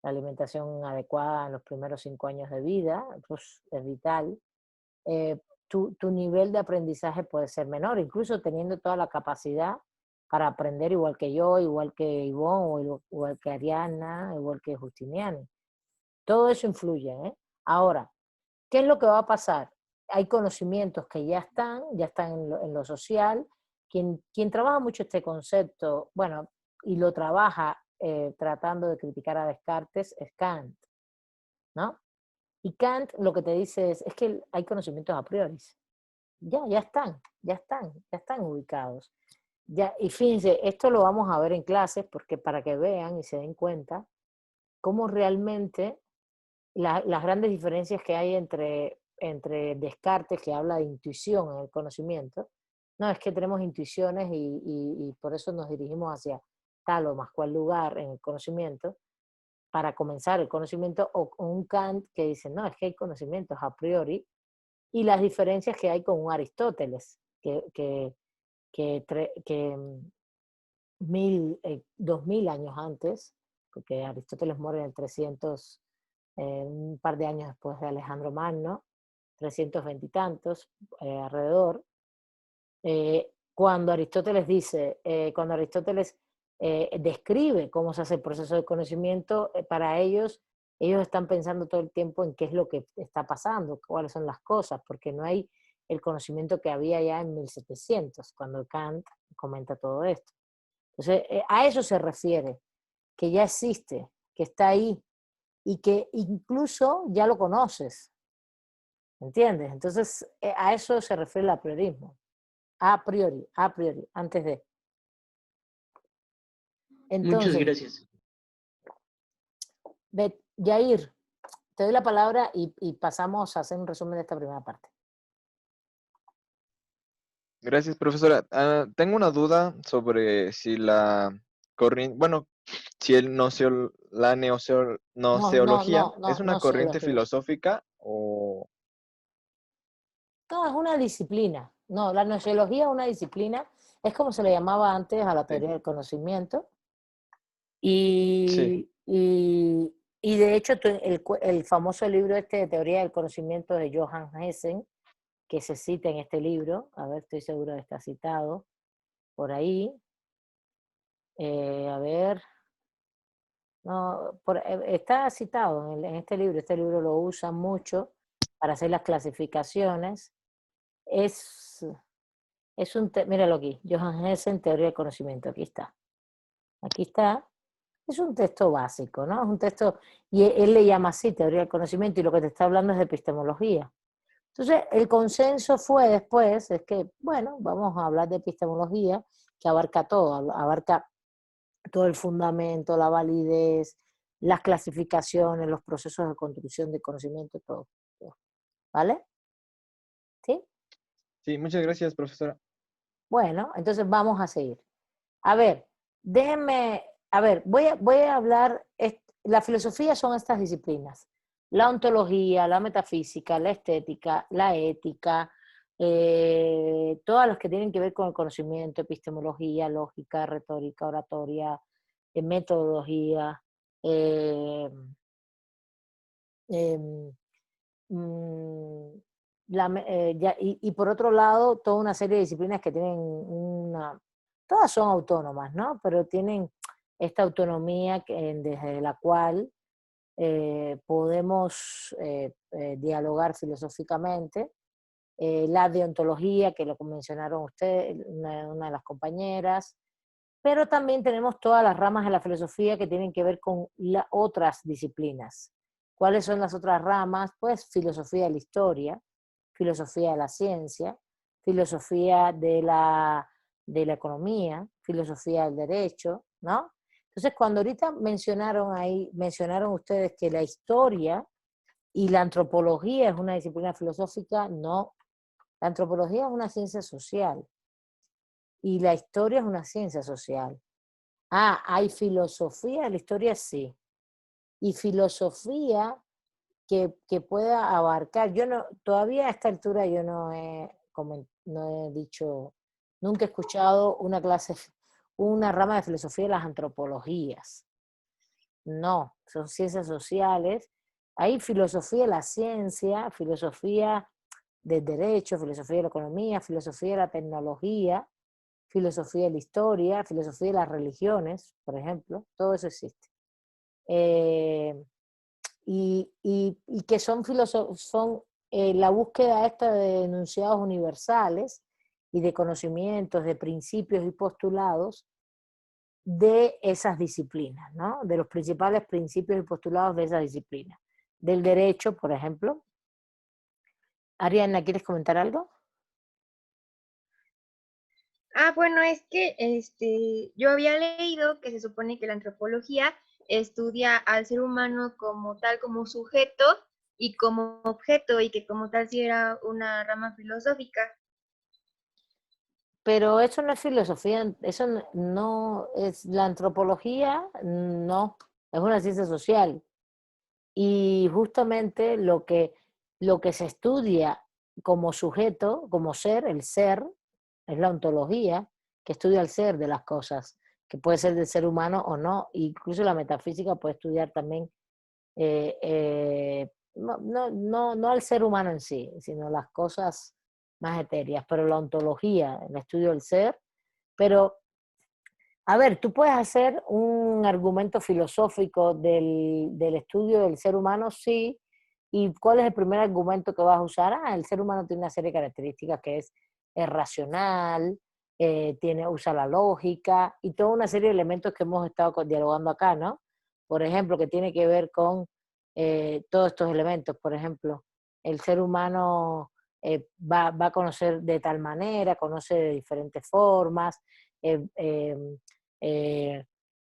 la alimentación adecuada en los primeros 5 años de vida, pues es vital, tu nivel de aprendizaje puede ser menor, incluso teniendo toda la capacidad para aprender igual que yo, igual que Ivonne, o igual que Ariana, igual que Justiniani. Todo eso influye, ¿eh? Ahora, ¿qué es lo que va a pasar? Hay conocimientos que ya están en lo social. Quien trabaja mucho este concepto, bueno, y lo trabaja tratando de criticar a Descartes, es Kant, ¿no? Y Kant lo que te dice es que hay conocimientos a priori. Ya están ubicados. Ya, y fíjense, esto lo vamos a ver en clases porque para que vean y se den cuenta cómo realmente las grandes diferencias que hay entre Descartes, que habla de intuición en el conocimiento. No, es que tenemos intuiciones y por eso nos dirigimos hacia tal o más cual lugar en el conocimiento para comenzar el conocimiento, o un Kant que dice, no, es que hay conocimientos a priori, y las diferencias que hay con un Aristóteles, que 2000 años antes, porque Aristóteles muere en el 300, un par de años después de Alejandro Magno, 320 y tantos, alrededor, cuando Aristóteles describe cómo se hace el proceso de conocimiento, para ellos están pensando todo el tiempo en qué es lo que está pasando, cuáles son las cosas, porque no hay el conocimiento que había ya en 1700, cuando Kant comenta todo esto. Entonces, a eso se refiere, que ya existe, que está ahí, y que incluso ya lo conoces, ¿entiendes? Entonces, a eso se refiere el apriorismo. A priori, antes de. Entonces, Muchas gracias. Yair, te doy la palabra y pasamos a hacer un resumen de esta primera parte. Gracias, profesora. Tengo una duda sobre si la corriente, bueno, si la gnoseología es una corriente Gnoseología. filosófica o... No, es una disciplina. No, la gnoseología es una disciplina, es como se le llamaba antes a la teoría del conocimiento. Sí. Y de hecho, el famoso libro de teoría del conocimiento de Johann Hessen, que se cita en este libro. A ver, estoy segura de que está citado por ahí. A ver. No, está citado en este libro lo usan mucho para hacer las clasificaciones. Es míralo aquí, Johann Hessen, Teoría del Conocimiento, aquí está. Aquí está. Es un texto básico, ¿no? Es un texto, y él le llama así, Teoría del Conocimiento, y lo que te está hablando es de epistemología. Entonces, el consenso fue después, es que, bueno, vamos a hablar de epistemología, que abarca todo, abarca todo el fundamento, la validez, las clasificaciones, los procesos de construcción de conocimiento, todo. ¿Vale? ¿Sí? Sí, muchas gracias, profesora. Bueno, entonces vamos a seguir. A ver, déjenme, voy a hablar, la filosofía son estas disciplinas. La ontología, la metafísica, la estética, la ética, todas las que tienen que ver con el conocimiento, epistemología, lógica, retórica, oratoria, metodología, y por otro lado, toda una serie de disciplinas que tienen todas son autónomas, ¿no? Pero tienen esta autonomía desde la cual podemos dialogar filosóficamente. La deontología, que lo mencionaron ustedes, una de las compañeras, pero también tenemos todas las ramas de la filosofía que tienen que ver con otras disciplinas. ¿Cuáles son las otras ramas? Pues filosofía de la historia, filosofía de la ciencia, filosofía de la economía, filosofía del derecho, ¿no? Entonces, cuando ahorita mencionaron ustedes que la historia y la antropología es una disciplina filosófica, no. La antropología es una ciencia social y la historia es una ciencia social. ¿Hay filosofía de la historia? Sí. Y filosofía que pueda abarcar, todavía a esta altura yo no he dicho, nunca he escuchado una rama de filosofía de las antropologías. No, son ciencias sociales. Hay filosofía de la ciencia, filosofía del derecho, filosofía de la economía, filosofía de la tecnología, filosofía de la historia, filosofía de las religiones, por ejemplo, todo eso existe. Y que son la búsqueda esta de enunciados universales y de conocimientos, de principios y postulados de esas disciplinas, ¿no? De los principales principios y postulados de esas disciplinas. Del derecho, por ejemplo. Ariana, ¿quieres comentar algo? Bueno, es que yo había leído que se supone que la antropología estudia al ser humano como tal, como sujeto y como objeto, y que como tal sí era una rama filosófica. Pero eso no es filosofía, eso no es la antropología, no, es una ciencia social. Y justamente lo que se estudia como sujeto, como ser, el ser, es la ontología, que estudia el ser de las cosas, que puede ser del ser humano o no. Incluso la metafísica puede estudiar también, no al ser humano en sí, sino las cosas más etéreas, pero la ontología, el estudio del ser. Pero, a ver, tú puedes hacer un argumento filosófico del estudio del ser humano, sí. ¿Y cuál es el primer argumento que vas a usar? El ser humano tiene una serie de características que es racional, usa la lógica y toda una serie de elementos que hemos estado dialogando acá, ¿no? Por ejemplo, que tiene que ver con todos estos elementos. Por ejemplo, el ser humano va a conocer de tal manera, conoce de diferentes formas,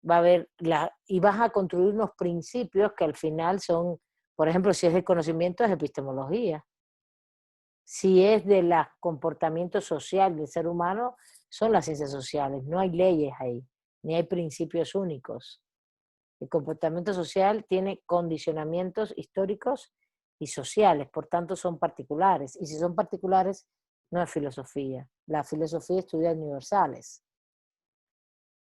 va a ver y vas a construir unos principios que al final son, por ejemplo, si es de conocimiento, es epistemología. Si es del comportamiento social del ser humano, son las ciencias sociales. No hay leyes ahí, ni hay principios únicos. El comportamiento social tiene condicionamientos históricos y sociales, por tanto son particulares. Y si son particulares, no es filosofía. La filosofía estudia universales.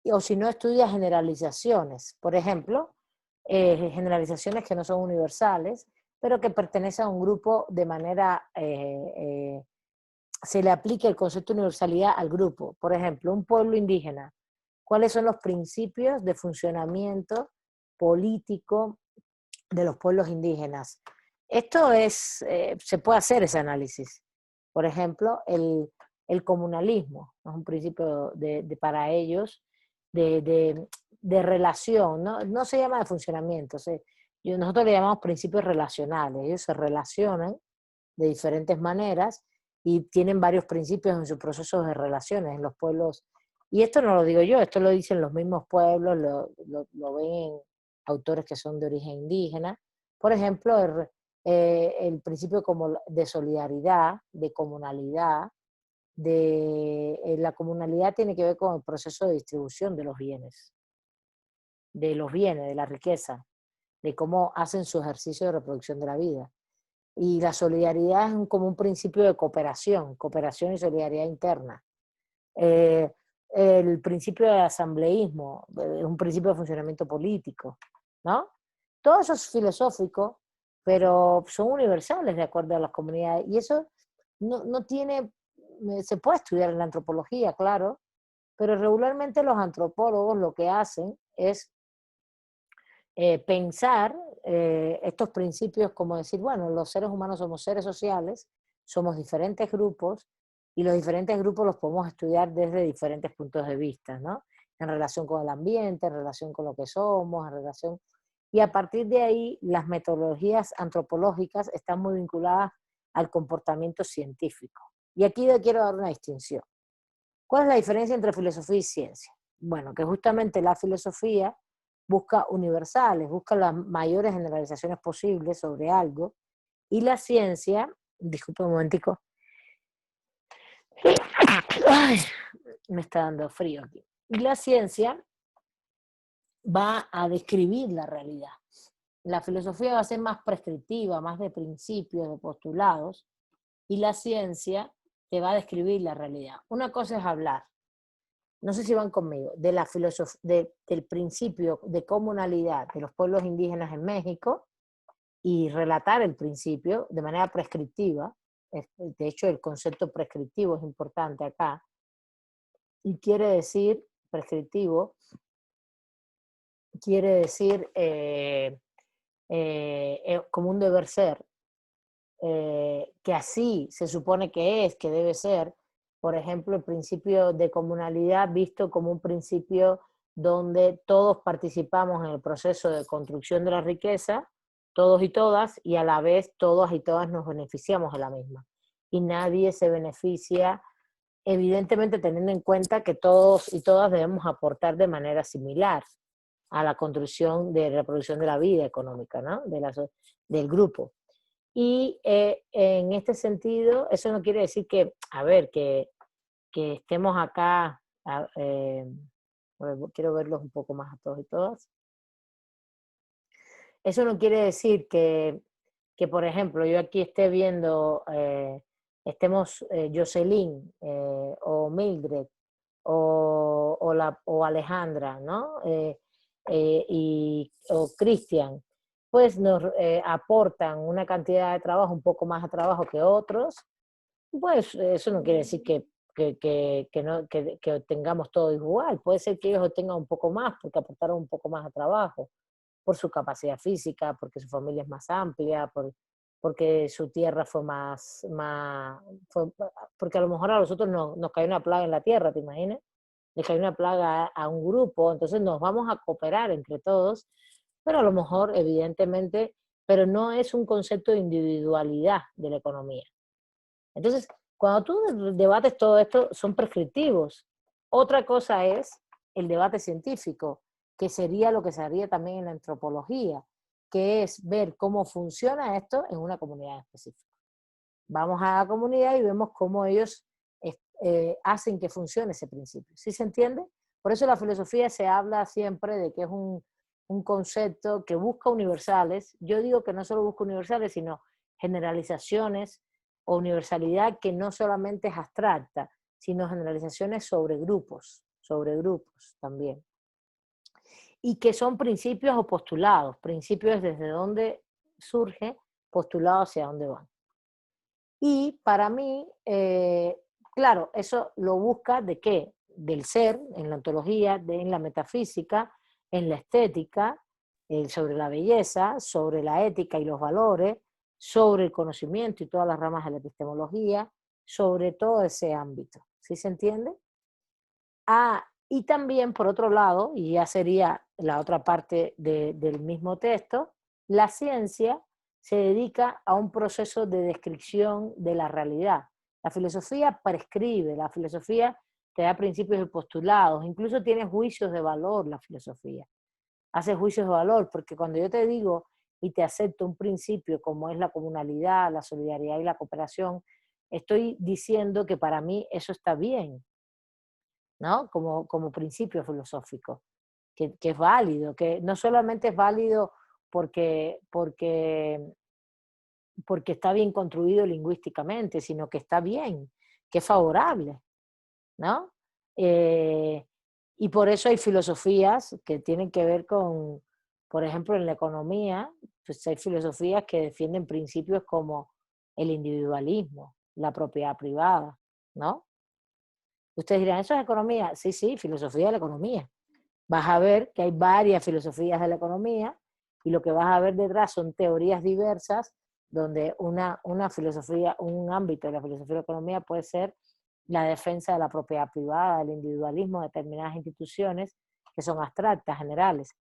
O si no, estudia generalizaciones. Por ejemplo, generalizaciones que no son universales, pero que pertenecen a un grupo de manera se le aplique el concepto de universalidad al grupo. Por ejemplo, un pueblo indígena, ¿cuáles son los principios de funcionamiento político de los pueblos indígenas? Esto es, se puede hacer ese análisis. Por ejemplo, el comunalismo es un principio para ellos de relación, no se llama de funcionamiento, nosotros le llamamos principios relacionales. Ellos se relacionan de diferentes maneras y tienen varios principios en sus procesos de relaciones en los pueblos. Y esto no lo digo yo, esto lo dicen los mismos pueblos, lo ven autores que son de origen indígena. Por ejemplo, el principio como de solidaridad, de comunalidad, la comunalidad tiene que ver con el proceso de distribución de los bienes, de la riqueza, de cómo hacen su ejercicio de reproducción de la vida. Y la solidaridad es como un principio de cooperación y solidaridad interna. El principio de asambleísmo es un principio de funcionamiento político, ¿no? Todo eso es filosófico, pero son universales de acuerdo a las comunidades. Y eso no tiene, se puede estudiar en la antropología, claro, pero regularmente los antropólogos lo que hacen es pensar estos principios como decir, bueno, los seres humanos somos seres sociales, somos diferentes grupos, y los diferentes grupos los podemos estudiar desde diferentes puntos de vista, ¿no? En relación con el ambiente, en relación con lo que somos, en relación... Y a partir de ahí, las metodologías antropológicas están muy vinculadas al comportamiento científico. Y aquí quiero dar una distinción. ¿Cuál es la diferencia entre filosofía y ciencia? Bueno, que justamente la filosofía busca universales, busca las mayores generalizaciones posibles sobre algo, y la ciencia, disculpe un momentico, ay, me está dando frío aquí, y la ciencia va a describir la realidad. La filosofía va a ser más prescriptiva, más de principios, de postulados, y la ciencia te va a describir la realidad. Una cosa es hablar, no sé si van conmigo, de la del principio de comunalidad de los pueblos indígenas en México y relatar el principio de manera prescriptiva. De hecho, el concepto prescriptivo es importante acá, y quiere decir, prescriptivo, quiere decir como un deber ser, que así se supone que debe ser. Por ejemplo, el principio de comunalidad visto como un principio donde todos participamos en el proceso de construcción de la riqueza, todos y todas, y a la vez todas y todas nos beneficiamos de la misma. Y nadie se beneficia, evidentemente teniendo en cuenta que todos y todas debemos aportar de manera similar a la construcción de reproducción de la vida económica, ¿no? Del grupo. Y en este sentido, eso no quiere decir que, a ver, que estemos acá, quiero verlos un poco más a todos y todas. Eso no quiere decir que por ejemplo, yo aquí esté viendo, estemos Jocelyn o Mildred o Alejandra, ¿no? O Cristian, pues nos aportan una cantidad de trabajo, un poco más de trabajo que otros, pues eso no quiere decir que tengamos todo igual. Puede ser que ellos obtengan un poco más porque aportaron un poco más de trabajo, por su capacidad física, porque su familia es más amplia, porque su tierra fue porque a lo mejor a nosotros nos cayó una plaga en la tierra, ¿te imaginas? Le cayó una plaga a un grupo, entonces nos vamos a cooperar entre todos, pero a lo mejor, evidentemente, pero no es un concepto de individualidad de la economía. Entonces, cuando tú debates todo esto, son prescriptivos. Otra cosa es el debate científico, que sería lo que se haría también en la antropología, que es ver cómo funciona esto en una comunidad específica. Vamos a la comunidad y vemos cómo ellos hacen que funcione ese principio. ¿Sí se entiende? Por eso la filosofía se habla siempre de que es un concepto que busca universales. Yo digo que no solo busca universales, sino generalizaciones o universalidad que no solamente es abstracta, sino generalizaciones sobre grupos también. Y que son principios o postulados, principios desde dónde surge, postulados hacia dónde van. Y para mí, claro, eso lo busca ¿de qué? Del ser, en la ontología, en la metafísica, en la estética, sobre la belleza, sobre la ética y los valores, sobre el conocimiento y todas las ramas de la epistemología, sobre todo ese ámbito. ¿Sí se entiende? Y también, por otro lado, y ya sería la otra parte del mismo texto, la ciencia se dedica a un proceso de descripción de la realidad. La filosofía prescribe, la filosofía te da principios y postulados, incluso tiene juicios de valor la filosofía. Hace juicios de valor, porque cuando yo te digo y te acepto un principio como es la comunalidad, la solidaridad y la cooperación, estoy diciendo que para mí eso está bien, ¿no? Como principio filosófico, que es válido, que no solamente es válido porque está bien construido lingüísticamente, sino que está bien, que es favorable, ¿no? Y por eso hay filosofías que tienen que ver con, por ejemplo, en la economía, pues hay filosofías que defienden principios como el individualismo, la propiedad privada, ¿no? Ustedes dirán, ¿eso es economía? Sí, sí, filosofía de la economía. Vas a ver que hay varias filosofías de la economía y lo que vas a ver detrás son teorías diversas donde una filosofía, un ámbito de la filosofía de la economía puede ser la defensa de la propiedad privada, del individualismo de determinadas instituciones que son abstractas, generales.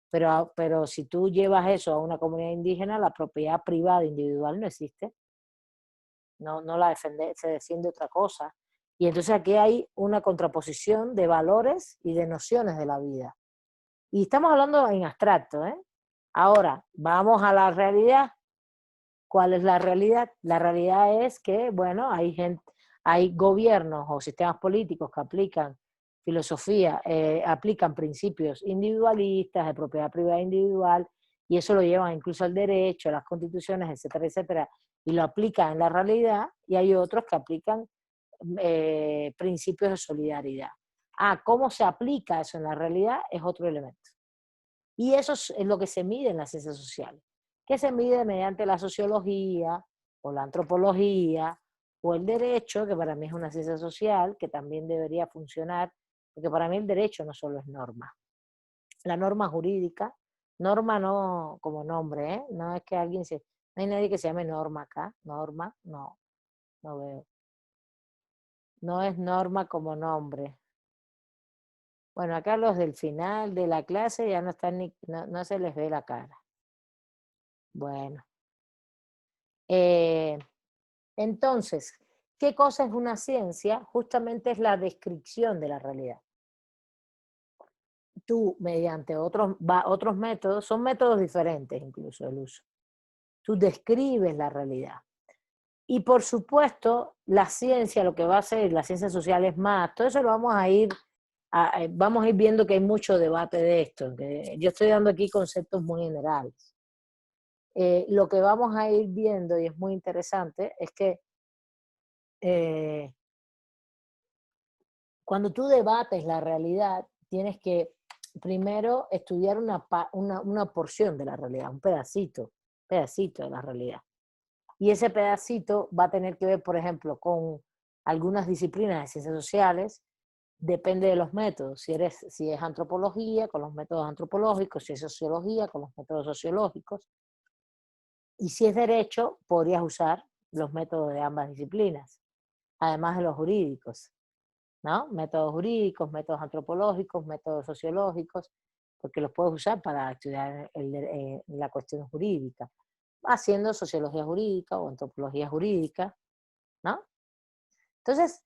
Pero si tú llevas eso a una comunidad indígena, la propiedad privada individual no existe. No la defiende, se defiende otra cosa. Y entonces aquí hay una contraposición de valores y de nociones de la vida. Y estamos hablando en abstracto, ¿eh? Ahora, vamos a la realidad. ¿Cuál es la realidad? La realidad es que, bueno, hay gobiernos o sistemas políticos que aplican filosofía, aplican principios individualistas, de propiedad privada individual, y eso lo llevan incluso al derecho, a las constituciones, etcétera, etcétera, y lo aplican en la realidad, y hay otros que aplican principios de solidaridad. ¿Cómo se aplica eso en la realidad? Es otro elemento. Y eso es lo que se mide en las ciencias sociales, que se mide mediante la sociología o la antropología o el derecho, que para mí es una ciencia social, que también debería funcionar, porque para mí el derecho no solo es norma. La norma jurídica, norma no como nombre, ¿eh? No es que alguien no hay nadie que se llame norma acá, norma, no veo. No es norma como nombre. Bueno, acá los del final de la clase ya no están no se les ve la cara. Bueno. Entonces, ¿qué cosa es una ciencia? Justamente es la descripción de la realidad. Tú, mediante otros métodos, son métodos diferentes incluso el uso. Tú describes la realidad. Y por supuesto, la ciencia, lo que va a hacer, las ciencias sociales más, todo eso lo vamos a ir viendo que hay mucho debate de esto. Que yo estoy dando aquí conceptos muy generales. Lo que vamos a ir viendo, y es muy interesante, es que cuando tú debates la realidad, tienes que primero estudiar una porción de la realidad, un pedacito de la realidad. Y ese pedacito va a tener que ver, por ejemplo, con algunas disciplinas de ciencias sociales, depende de los métodos. Si es antropología, con los métodos antropológicos, si es sociología, con los métodos sociológicos. Y si es derecho, podrías usar los métodos de ambas disciplinas, además de los jurídicos, ¿no? Métodos jurídicos, métodos antropológicos, métodos sociológicos, porque los puedes usar para estudiar la cuestión jurídica, haciendo sociología jurídica o antropología jurídica, ¿no? Entonces,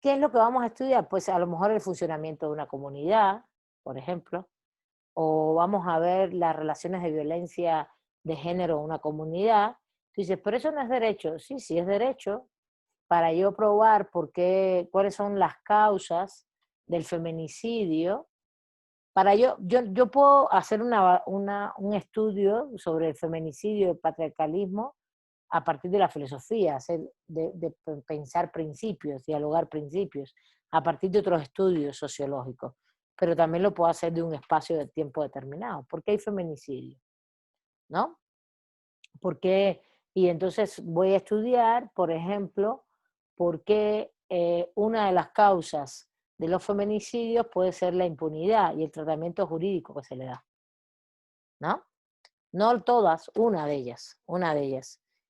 ¿qué es lo que vamos a estudiar? Pues a lo mejor el funcionamiento de una comunidad, por ejemplo, o vamos a ver las relaciones de violencia de género en una comunidad. Tú dices, pero eso no es derecho. Sí, sí es derecho, para yo probar cuáles son las causas del feminicidio. Yo puedo hacer un estudio sobre el feminicidio y el patriarcalismo a partir de la filosofía, de pensar principios, dialogar principios, a partir de otros estudios sociológicos. Pero también lo puedo hacer de un espacio de tiempo determinado. ¿Por qué hay feminicidio? ¿No? ¿Por qué Y entonces voy a estudiar, por ejemplo, por qué una de las causas de los feminicidios puede ser la impunidad y el tratamiento jurídico que se le da, ¿no? No todas, una de ellas.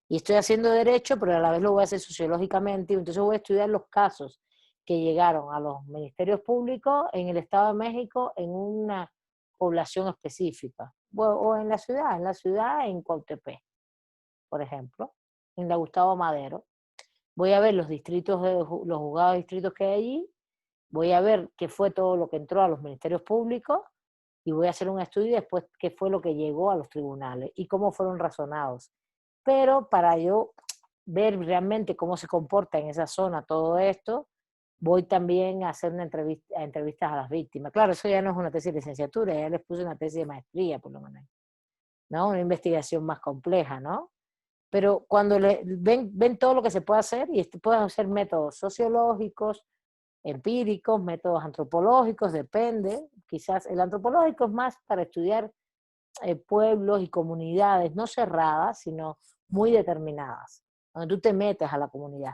Y estoy haciendo derecho, pero a la vez lo voy a hacer sociológicamente, y entonces voy a estudiar los casos que llegaron a los ministerios públicos en el Estado de México en una población específica, o en la ciudad en Cuautepec, por ejemplo, en la Gustavo Madero. Voy a ver los distritos, los juzgados de distritos que hay allí, voy a ver qué fue todo lo que entró a los ministerios públicos, y voy a hacer un estudio después qué fue lo que llegó a los tribunales y cómo fueron razonados. Pero para yo ver realmente cómo se comporta en esa zona todo esto, voy también a hacer entrevistas a las víctimas. Claro, eso ya no es una tesis de licenciatura, ya les puse una tesis de maestría, por lo menos, ¿no? Una investigación más compleja, ¿no? Pero cuando ven todo lo que se puede hacer, y puedes hacer métodos sociológicos, empíricos, métodos antropológicos, depende. Quizás el antropológico es más para estudiar pueblos y comunidades, no cerradas, sino muy determinadas, donde tú te metes a la comunidad.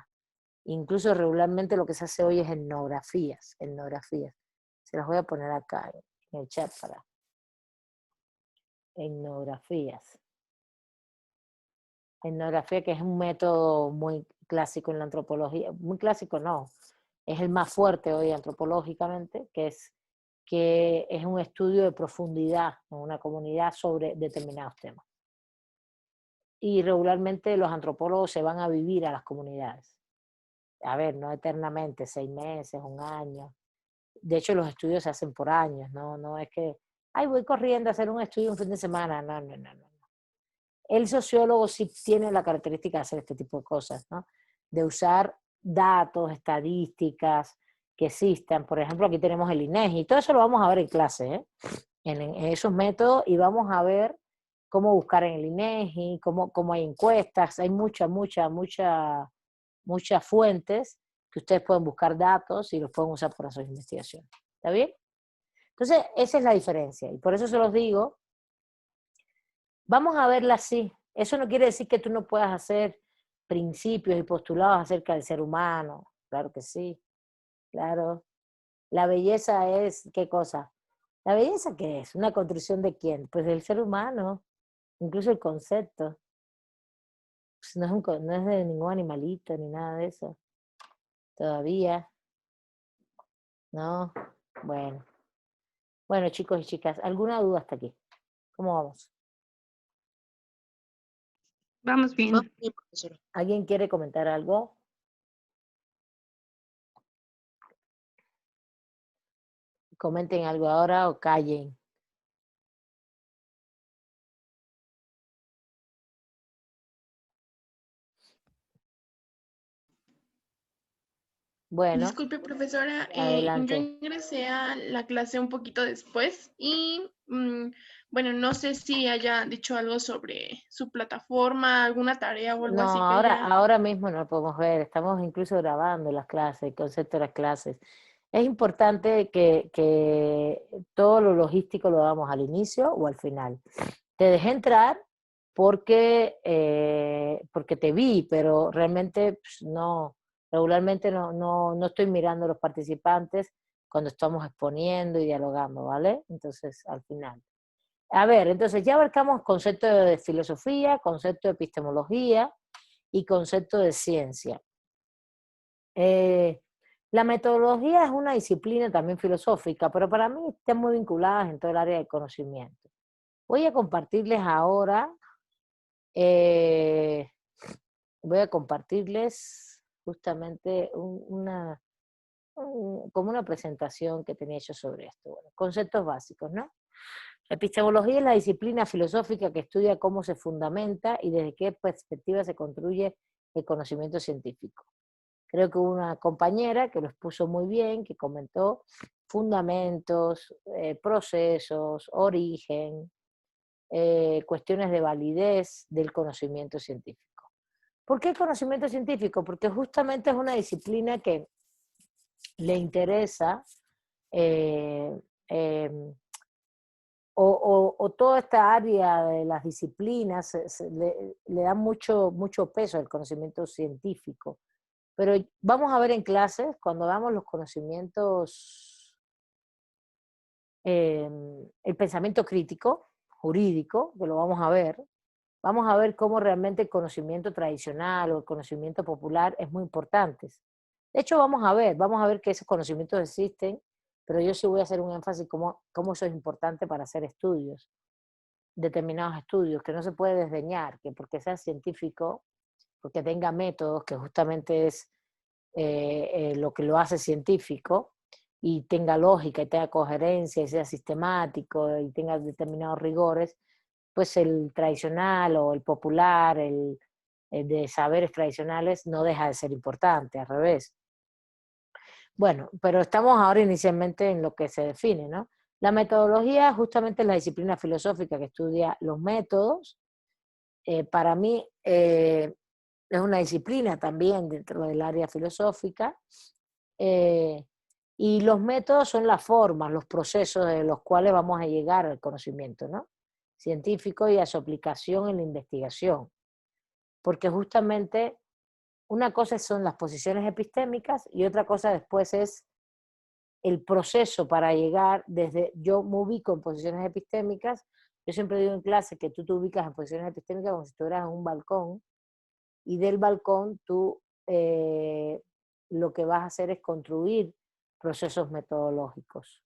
Incluso regularmente lo que se hace hoy es etnografías. Se las voy a poner acá en el chat para etnografías. Etnografía, que es un método muy clásico en la antropología, muy clásico no, es el más fuerte hoy antropológicamente, que es un estudio de profundidad en una comunidad sobre determinados temas. Y regularmente los antropólogos se van a vivir a las comunidades. A ver, no eternamente, 6 meses, 1 año. De hecho, los estudios se hacen por años, no es que, ay, voy corriendo a hacer un estudio un fin de semana, no. El sociólogo sí tiene la característica de hacer este tipo de cosas, ¿no? De usar datos, estadísticas que existan. Por ejemplo, aquí tenemos el INEGI, y todo eso lo vamos a ver en clase, ¿eh? En esos métodos, y vamos a ver cómo buscar en el INEGI, cómo hay encuestas, hay muchas fuentes que ustedes pueden buscar datos y los pueden usar para sus investigaciones. ¿Está bien? Entonces, esa es la diferencia, y por eso se los digo. Vamos a verla así. Eso no quiere decir que tú no puedas hacer principios y postulados acerca del ser humano. Claro que sí, claro. La belleza es, ¿qué cosa? ¿La belleza qué es? ¿Una construcción de quién? Pues del ser humano. Incluso el concepto. Pues no es de ningún animalito ni nada de eso. Todavía. ¿No? Bueno. Bueno, chicos y chicas, ¿alguna duda hasta aquí? ¿Cómo vamos? Vamos bien. Vamos bien, profesora. ¿Alguien quiere comentar algo? Comenten algo ahora o callen. Bueno, Disculpe, profesora, yo adelante. ingresé a la clase un poquito después y, bueno, no sé si haya dicho algo sobre su plataforma, alguna tarea o algo No, así que haya. ahora mismo no lo podemos ver, estamos incluso grabando las clases, el concepto de las clases. Es importante que todo lo logístico lo hagamos al inicio o al final. Te dejé entrar porque te vi, pero realmente pues, no, regularmente no estoy mirando a los participantes cuando estamos exponiendo y dialogando, ¿vale? Entonces, al final. A ver, entonces ya abarcamos concepto de filosofía, concepto de epistemología y concepto de ciencia. La metodología es una disciplina también filosófica, pero para mí están muy vinculadas en todo el área del conocimiento. Voy a compartirles ahora, justamente como una presentación que tenía yo sobre esto. Bueno, conceptos básicos, ¿no? La epistemología es la disciplina filosófica que estudia cómo se fundamenta y desde qué perspectiva se construye el conocimiento científico. Creo que hubo una compañera que lo expuso muy bien, que comentó fundamentos, procesos, origen, cuestiones de validez del conocimiento científico. ¿Por qué el conocimiento científico? Porque justamente es una disciplina que le interesa o toda esta área de las disciplinas le da mucho peso al conocimiento científico. Pero vamos a ver en clases, cuando damos los conocimientos, el pensamiento crítico, jurídico, que lo vamos a ver cómo realmente el conocimiento tradicional o el conocimiento popular es muy importante. De hecho, vamos a ver que esos conocimientos existen, pero yo sí voy a hacer un énfasis cómo eso es importante para hacer estudios, determinados estudios, que no se puede desdeñar, que porque sea científico, porque tenga métodos, que justamente es lo que lo hace científico, y tenga lógica, y tenga coherencia, y sea sistemático, y tenga determinados rigores, pues el tradicional o el popular, el de saberes tradicionales, no deja de ser importante, al revés. Bueno, pero estamos ahora inicialmente en lo que se define, ¿no? La metodología justamente es la disciplina filosófica que estudia los métodos. Para mí es una disciplina también dentro del área filosófica. Y los métodos son las formas, los procesos de los cuales vamos a llegar al conocimiento, ¿no? Científico y a su aplicación en la investigación. Porque justamente una cosa son las posiciones epistémicas y otra cosa después es el proceso para llegar desde, yo me ubico en posiciones epistémicas, yo siempre digo en clase que tú te ubicas en posiciones epistémicas como si estuvieras en un balcón, y del balcón tú lo que vas a hacer es construir procesos metodológicos,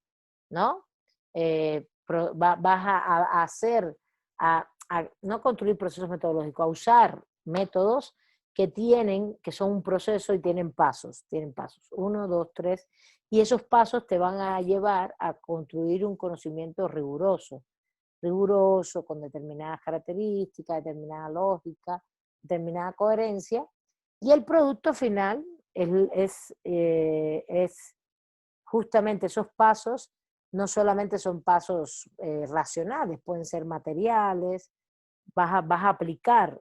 ¿no? Vas a hacer, no construir procesos metodológicos, a usar métodos que son un proceso y tienen pasos, 1, 2, 3, y esos pasos te van a llevar a construir un conocimiento riguroso, con determinadas características, determinada lógica, determinada coherencia, y el producto final es justamente esos pasos. No solamente son pasos racionales, pueden ser materiales, vas a aplicar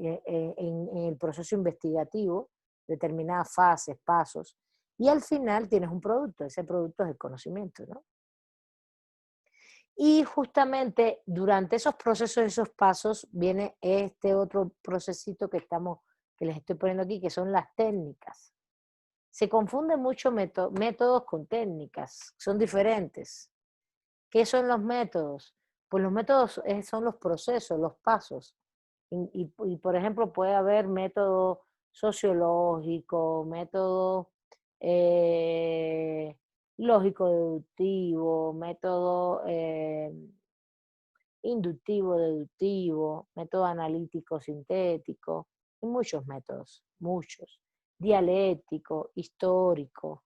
en el proceso investigativo determinadas fases, pasos, y al final tienes un producto, ese producto es el conocimiento, ¿no? Y justamente durante esos procesos, esos pasos, viene este otro procesito que les estoy poniendo aquí, que son las técnicas. Se confunden mucho métodos con técnicas, son diferentes. ¿Qué son los métodos? Pues los métodos son los procesos, los pasos. Y por ejemplo, puede haber método sociológico, método lógico-deductivo, método inductivo-deductivo, método analítico-sintético, y muchos métodos, muchos. Dialéctico, histórico,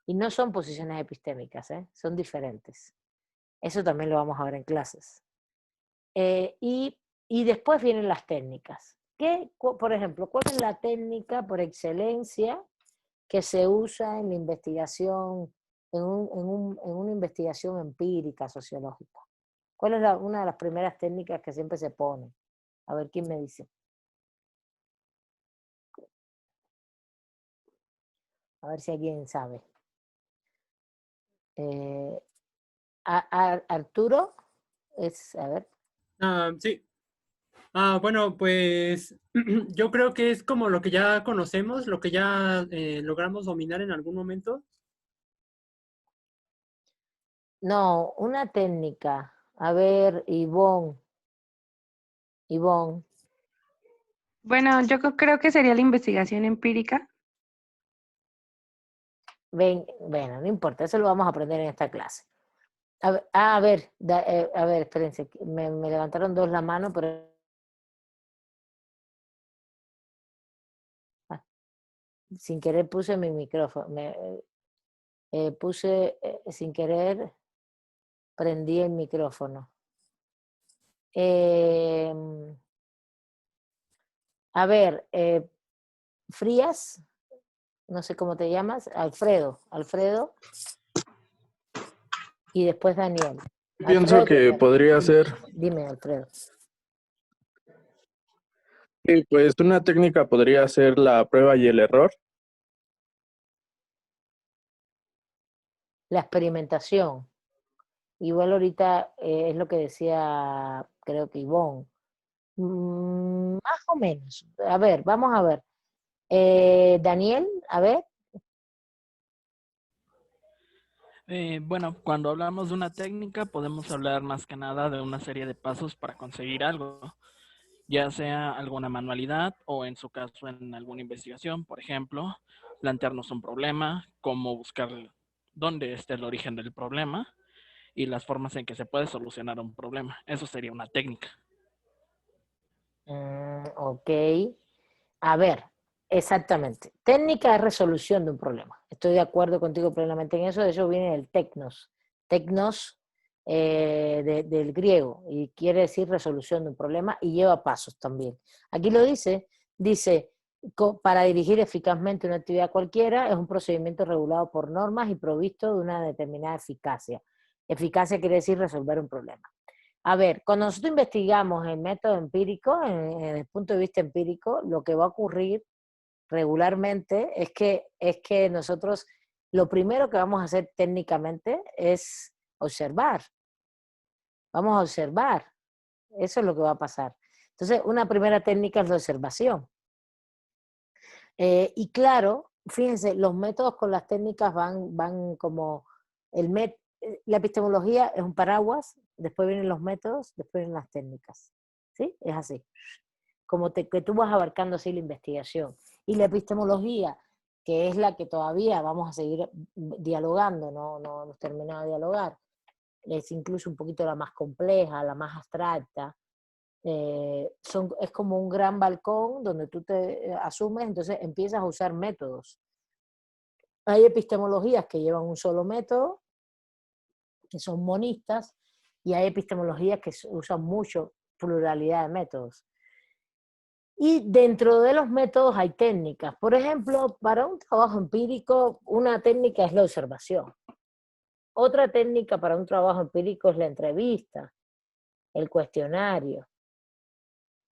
y no son posiciones epistémicas, son diferentes. Eso también lo vamos a ver en clases. Y después vienen las técnicas. Por ejemplo, ¿cuál es la técnica por excelencia que se usa en la investigación, en una investigación empírica, sociológica? ¿Cuál es una de las primeras técnicas que siempre se pone? A ver, ¿quién me dice? A ver si alguien sabe. Arturo, a ver. Sí. Bueno, pues yo creo que es como lo que ya conocemos, lo que ya logramos dominar en algún momento. No, una técnica. A ver, Ivonne. Bueno, yo creo que sería la investigación empírica. Bueno, no importa, eso lo vamos a aprender en esta clase. A ver, espérense, me levantaron dos la mano, pero... sin querer puse mi micrófono, sin querer, prendí el micrófono. A ver, Frías, no sé cómo te llamas, Alfredo, y después Daniel. Pienso que podría ser... Dime, Alfredo. Sí, pues una técnica podría ser la prueba y el error. La experimentación. Igual ahorita es lo que decía, creo que Ivonne. Más o menos. A ver, vamos a ver. Daniel, a ver. Bueno, cuando hablamos de una técnica, podemos hablar más que nada de una serie de pasos para conseguir algo, ya sea alguna manualidad o en su caso en alguna investigación. Por ejemplo, plantearnos un problema, cómo buscar dónde está el origen del problema y las formas en que se puede solucionar un problema. Eso sería una técnica. Ok. A ver, exactamente. Técnica de resolución de un problema. Estoy de acuerdo contigo plenamente en eso. De eso viene el tecnos. Tecnos del griego. Y quiere decir resolución de un problema y lleva pasos también. Aquí lo dice, para dirigir eficazmente una actividad cualquiera es un procedimiento regulado por normas y provisto de una determinada eficacia. Eficacia quiere decir resolver un problema. A ver, cuando nosotros investigamos el método empírico, en el punto de vista empírico, lo que va a ocurrir regularmente es que nosotros lo primero que vamos a hacer técnicamente es observar. Vamos a observar. Eso es lo que va a pasar. Entonces, una primera técnica es la observación. Y claro, fíjense, los métodos con las técnicas van como la epistemología es un paraguas, después vienen los métodos, después vienen las técnicas. ¿Sí? Es así. Como que tú vas abarcando así la investigación. Y la epistemología, que es la que todavía vamos a seguir dialogando, no hemos terminado de dialogar, es incluso un poquito la más compleja, la más abstracta. Es como un gran balcón donde tú te asumes, entonces empiezas a usar métodos. Hay epistemologías que llevan un solo método, que son monistas, y hay epistemologías que usan mucho pluralidad de métodos. Y dentro de los métodos hay técnicas. Por ejemplo, para un trabajo empírico, una técnica es la observación. Otra técnica para un trabajo empírico es la entrevista, el cuestionario.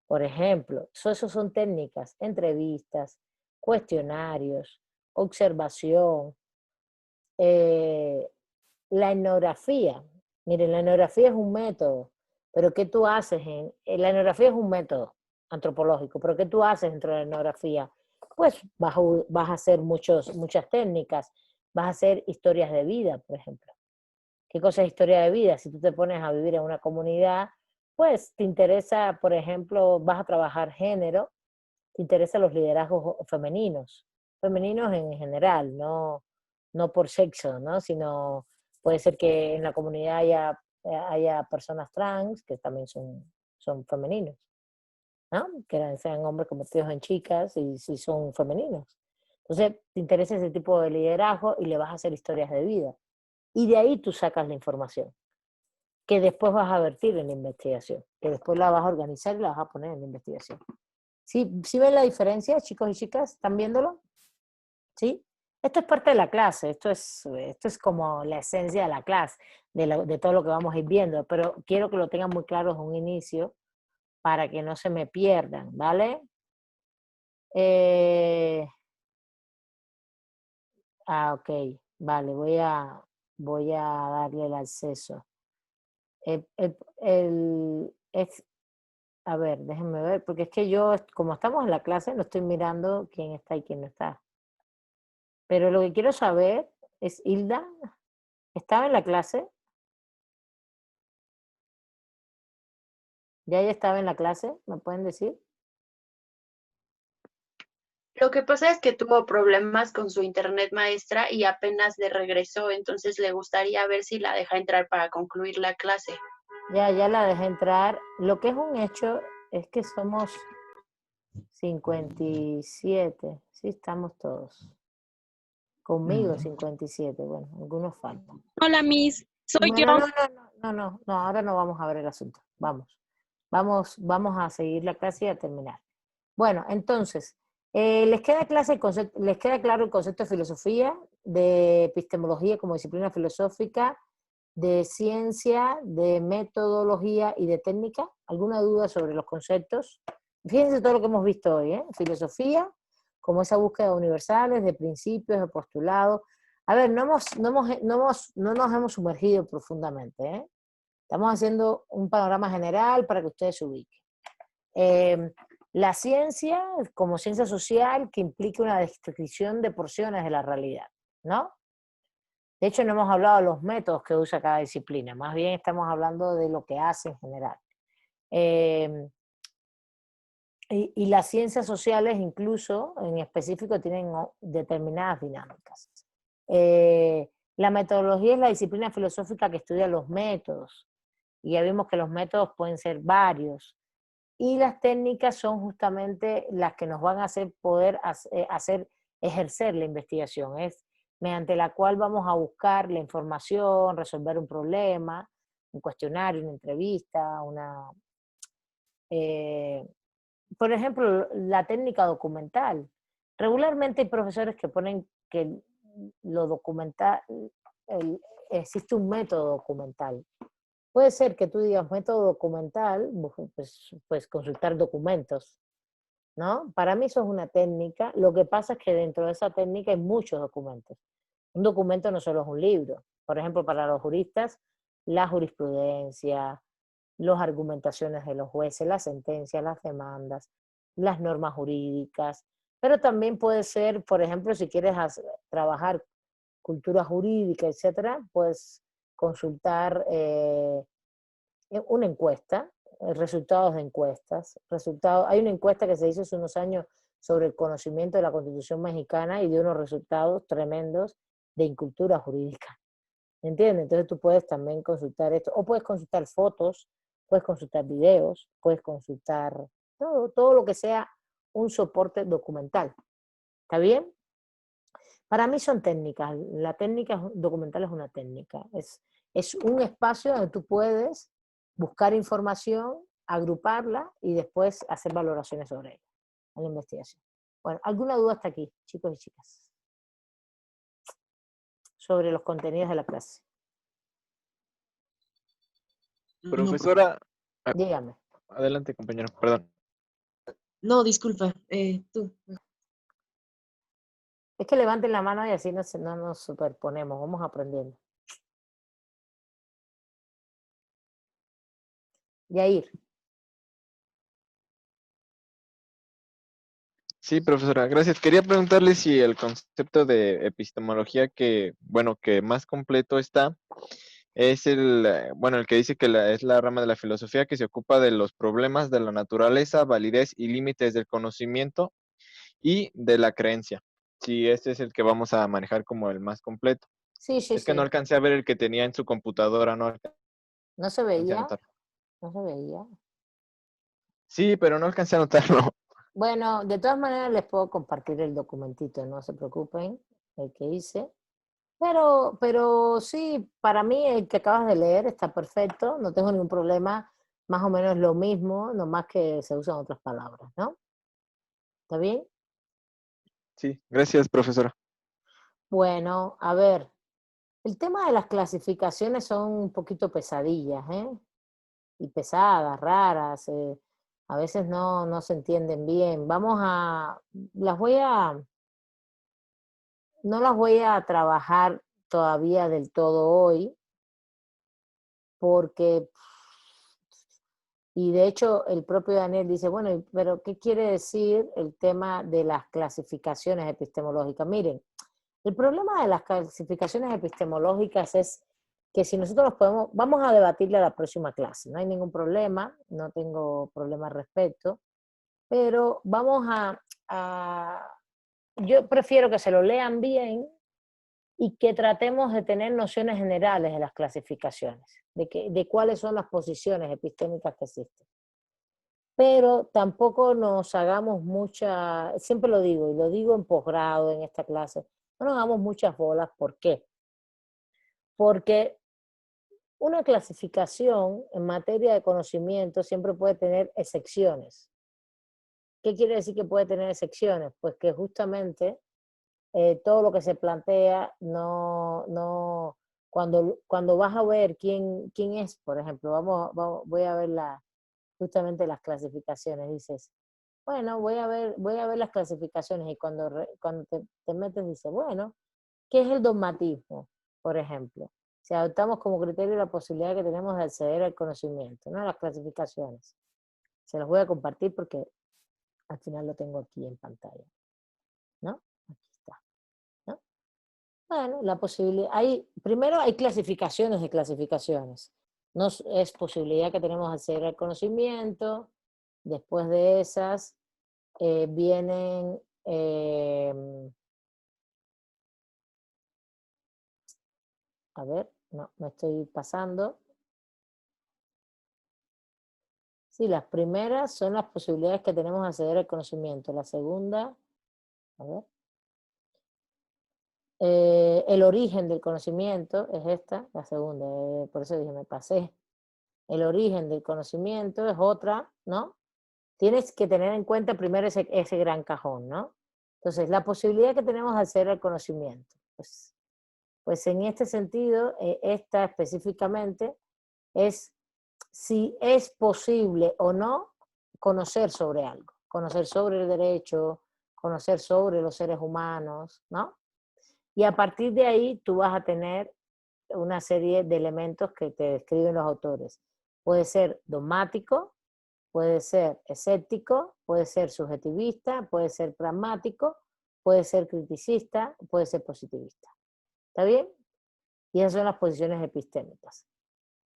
Por ejemplo, eso son técnicas, entrevistas, cuestionarios, observación, la etnografía. Miren, la etnografía es un método, pero ¿qué tú haces? La etnografía es un método antropológico, pero ¿qué tú haces dentro de la etnografía? Pues vas a hacer muchas técnicas, vas a hacer historias de vida, por ejemplo. ¿Qué cosa es historia de vida? Si tú te pones a vivir en una comunidad, pues te interesa, por ejemplo, vas a trabajar género, te interesan los liderazgos femeninos en general, no por sexo, ¿no? Sino puede ser que en la comunidad haya personas trans que también son femeninos, ¿no? Que sean hombres convertidos en chicas y si son femeninos. Entonces, te interesa ese tipo de liderazgo y le vas a hacer historias de vida. Y de ahí tú sacas la información, que después vas a vertir en la investigación, que después la vas a organizar y la vas a poner en la investigación. ¿Sí ven la diferencia, chicos y chicas? ¿Están viéndolo? ¿Sí? Esto es parte de la clase, esto es como la esencia de la clase, de todo lo que vamos a ir viendo, pero quiero que lo tengan muy claro desde un inicio para que no se me pierdan, ¿vale? Ok, vale, voy a darle el acceso. A ver, déjenme ver, porque es que yo, como estamos en la clase, no estoy mirando quién está y quién no está. Pero lo que quiero saber es, Hilda, ¿estaba en la clase? ¿Ya estaba en la clase? ¿Me pueden decir? Lo que pasa es que tuvo problemas con su internet maestra y apenas le regresó, entonces le gustaría ver si la deja entrar para concluir la clase. Ya la dejé entrar. Lo que es un hecho es que somos 57. Sí, estamos todos. Conmigo 57. Bueno, algunos faltan. Hola, Miss. Soy yo. No, ahora no vamos a ver el asunto. Vamos a seguir la clase y a terminar. Bueno, entonces, ¿les queda claro el concepto de filosofía, de epistemología como disciplina filosófica, de ciencia, de metodología y de técnica? ¿Alguna duda sobre los conceptos? Fíjense todo lo que hemos visto hoy, ¿eh? Filosofía, como esa búsqueda de universales, de principios, de postulados. A ver, no nos hemos sumergido profundamente, ¿eh? Estamos haciendo un panorama general para que ustedes se ubiquen. La ciencia, como ciencia social, que implica una descripción de porciones de la realidad, ¿no? De hecho, no hemos hablado de los métodos que usa cada disciplina, más bien estamos hablando de lo que hace en general. Y las ciencias sociales, incluso, en específico, tienen determinadas dinámicas. La metodología es la disciplina filosófica que estudia los métodos, y ya vimos que los métodos pueden ser varios, y las técnicas son justamente las que nos van a hacer poder ejercer la investigación, es mediante la cual vamos a buscar la información, resolver un problema, un cuestionario, una entrevista, por ejemplo, la técnica documental. Regularmente hay profesores que ponen que lo documental, existe un método documental. Puede ser que tú digas método documental, pues consultar documentos, ¿no? Para mí eso es una técnica. Lo que pasa es que dentro de esa técnica hay muchos documentos. Un documento no solo es un libro. Por ejemplo, para los juristas, la jurisprudencia, las argumentaciones de los jueces, las sentencias, las demandas, las normas jurídicas, pero también puede ser, por ejemplo, si quieres trabajar cultura jurídica, etcétera, pues consultar una encuesta, resultados de encuestas. Hay una encuesta que se hizo hace unos años sobre el conocimiento de la Constitución mexicana y dio unos resultados tremendos de incultura jurídica. ¿Entiendes? Entonces tú puedes también consultar esto, o puedes consultar fotos, puedes consultar videos, puedes consultar todo lo que sea un soporte documental. ¿Está bien? Para mí son técnicas. La técnica documental es una técnica. Es un espacio donde tú puedes buscar información, agruparla y después hacer valoraciones sobre ella en la investigación. Bueno, ¿alguna duda hasta aquí, chicos y chicas? Sobre los contenidos de la clase. Profesora, Dígame. adelante, compañero, perdón. No, disculpa, tú. Es que levanten la mano y así no nos superponemos, vamos aprendiendo. Yair. Sí, profesora, gracias. Quería preguntarle si el concepto de epistemología que más completo está, es el que dice que es la rama de la filosofía que se ocupa de los problemas de la naturaleza, validez y límites del conocimiento y de la creencia. Si este es el que vamos a manejar como el más completo. Sí, sí, Es que sí. no alcancé a ver el que tenía en su computadora, no ¿No se veía? No se veía. Sí, pero no alcancé a anotarlo. Bueno, de todas maneras les puedo compartir el documentito, no se preocupen, el que hice. Pero sí, para mí el que acabas de leer está perfecto, no tengo ningún problema, más o menos lo mismo, nomás que se usan otras palabras, ¿no? ¿Está bien? Sí, gracias, profesora. Bueno, a ver, el tema de las clasificaciones son un poquito pesadillas, ¿eh? Y pesadas, raras, a veces no se entienden bien. No las voy a trabajar todavía del todo hoy, porque, y de hecho el propio Daniel dice, bueno, pero ¿qué quiere decir el tema de las clasificaciones epistemológicas? Miren, el problema de las clasificaciones epistemológicas es que si nosotros vamos a debatirle a la próxima clase, no hay ningún problema, no tengo problema al respecto, pero yo prefiero que se lo lean bien y que tratemos de tener nociones generales de las clasificaciones, de cuáles son las posiciones epistémicas que existen. Pero tampoco nos hagamos siempre lo digo, y lo digo en posgrado, en esta clase, no nos hagamos muchas bolas. ¿Por qué? Porque una clasificación en materia de conocimiento siempre puede tener excepciones. ¿Qué quiere decir que puede tener excepciones? Pues que justamente todo lo que se plantea cuando vas a ver quién es, por ejemplo, voy a ver justamente las clasificaciones, dices, bueno, voy a ver las clasificaciones, y cuando te metes dices, bueno, ¿Qué es el dogmatismo, por ejemplo? Si adoptamos como criterio la posibilidad que tenemos de acceder al conocimiento, ¿no? Las clasificaciones. Se los voy a compartir porque al final lo tengo aquí en pantalla, ¿no? Aquí está, ¿no? Bueno, la posibilidad, primero hay clasificaciones de clasificaciones. No es posibilidad que tenemos de acceder al conocimiento. Después de esas vienen a ver, no, me estoy pasando. Sí, las primeras son las posibilidades que tenemos de acceder al conocimiento. La segunda, a ver. El origen del conocimiento es esta, la segunda, por eso dije, me pasé. El origen del conocimiento es otra, ¿no? Tienes que tener en cuenta primero ese gran cajón, ¿no? Entonces, la posibilidad que tenemos de acceder al conocimiento. Pues en este sentido, esta específicamente es si es posible o no conocer sobre algo, conocer sobre el derecho, conocer sobre los seres humanos, ¿no? Y a partir de ahí tú vas a tener una serie de elementos que te describen los autores. Puede ser dogmático, puede ser escéptico, puede ser subjetivista, puede ser pragmático, puede ser criticista, puede ser positivista. ¿Está bien? Y esas son las posiciones epistémicas.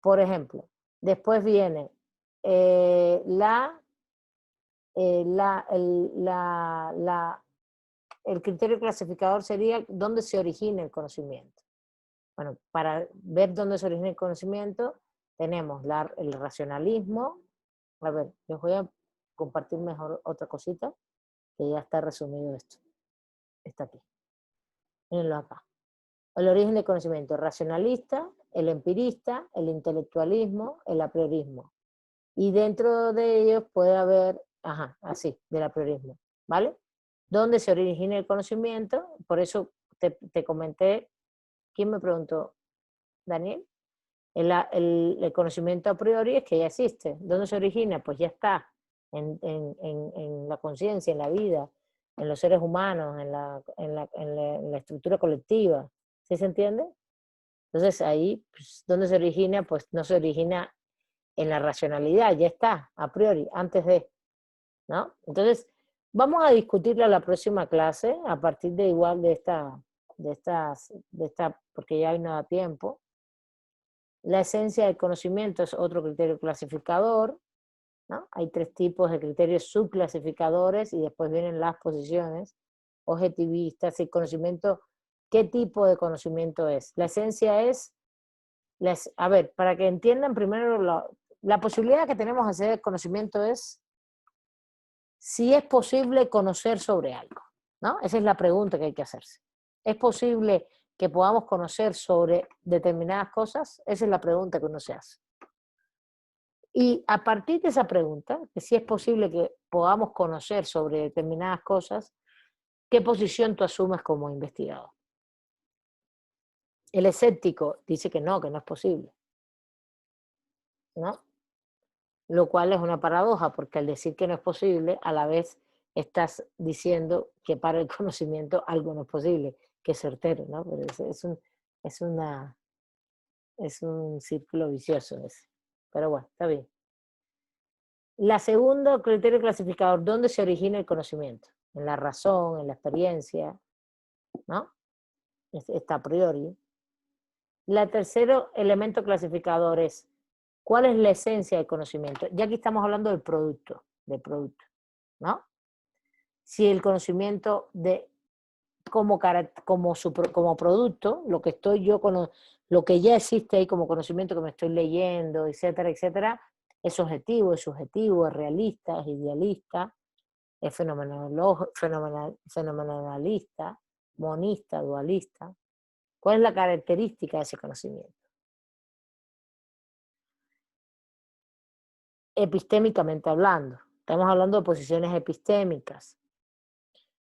Por ejemplo, después viene el criterio clasificador sería dónde se origina el conocimiento. Bueno, para ver dónde se origina el conocimiento, tenemos el racionalismo. A ver, les voy a compartir mejor otra cosita, que ya está resumido esto. Está aquí. Mírenlo acá. El origen del conocimiento, el racionalista, el empirista, el intelectualismo, el apriorismo. Y dentro de ellos puede haber, así, del apriorismo, ¿vale? ¿Dónde se origina el conocimiento? Por eso te comenté, ¿quién me preguntó? ¿Daniel? El conocimiento a priori es que ya existe. ¿Dónde se origina? Pues ya está, en la conciencia, en la vida, en los seres humanos, en la estructura colectiva. ¿Sí se entiende? Entonces ahí, pues, ¿dónde se origina? Pues no se origina en la racionalidad, ya está, a priori, antes de, ¿no? Entonces, vamos a discutirla la próxima clase, a partir de igual de esta, porque ya hoy no da tiempo. La esencia del conocimiento es otro criterio clasificador, ¿no? Hay 3 tipos de criterios subclasificadores y después vienen las posiciones objetivistas. El conocimiento, ¿qué tipo de conocimiento es? La esencia es, a ver, para que entiendan primero, la posibilidad que tenemos de hacer el conocimiento es si es posible conocer sobre algo, ¿no? Esa es la pregunta que hay que hacerse. ¿Es posible que podamos conocer sobre determinadas cosas? Esa es la pregunta que uno se hace. Y a partir de esa pregunta, que si es posible que podamos conocer sobre determinadas cosas, ¿qué posición tú asumes como investigador? El escéptico dice que no es posible, ¿no? Lo cual es una paradoja, porque al decir que no es posible, a la vez estás diciendo que para el conocimiento algo no es posible, que es certero, ¿no? Pero es un círculo vicioso ese. Pero bueno, está bien. La segunda criterio clasificador, ¿dónde se origina el conocimiento? En la razón, en la experiencia, ¿no? Está a priori. La tercero elemento clasificador es, ¿cuál es la esencia del conocimiento? Ya aquí estamos hablando del producto, ¿no? Si el conocimiento como producto, lo que estoy yo lo que ya existe ahí como conocimiento que me estoy leyendo, etcétera, etcétera, es objetivo, es subjetivo, es realista, es idealista, es fenomenalista, monista, dualista. ¿Cuál es la característica de ese conocimiento? Epistémicamente hablando, estamos hablando de posiciones epistémicas.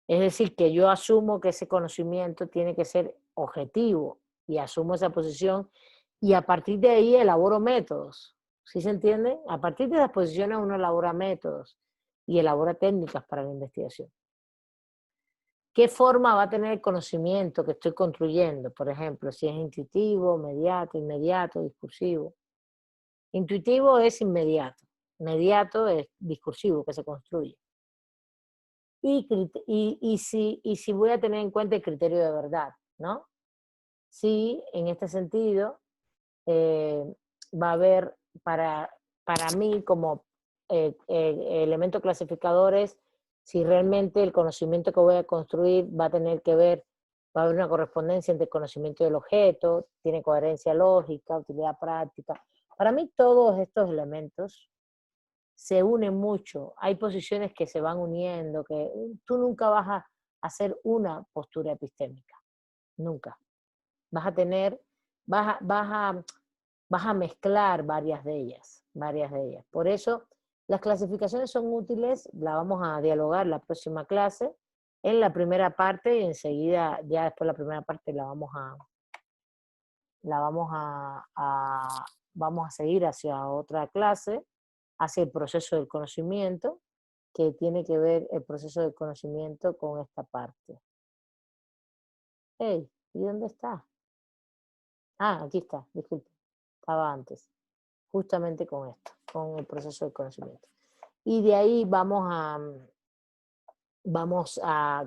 Es decir, que yo asumo que ese conocimiento tiene que ser objetivo y asumo esa posición y a partir de ahí elaboro métodos. ¿Sí se entiende? A partir de esas posiciones uno elabora métodos y elabora técnicas para la investigación. qué forma va a tener el conocimiento que estoy construyendo. Por ejemplo, si es intuitivo, inmediato, discursivo. Intuitivo es inmediato. Inmediato es discursivo, que se construye. Y si voy a tener en cuenta el criterio de verdad, ¿no? Sí, en este sentido, va a haber para mí como elementos clasificadores, si realmente el conocimiento que voy a construir va a tener que ver, va a haber una correspondencia entre el conocimiento del objeto, tiene coherencia lógica, utilidad práctica. Para mí todos estos elementos se unen mucho. Hay posiciones que se van uniendo, que tú nunca vas a hacer una postura epistémica, nunca. Vas a tener, vas a mezclar varias de ellas. Por eso las clasificaciones son útiles, la vamos a dialogar la próxima clase, en la primera parte, y enseguida, ya después de la primera parte vamos a seguir hacia otra clase, hacia el proceso del conocimiento, que tiene que ver el proceso del conocimiento con esta parte. Hey, ¿y dónde está? Ah, aquí está, disculpe, estaba antes, justamente con esto, con el proceso del conocimiento. Y de ahí vamos a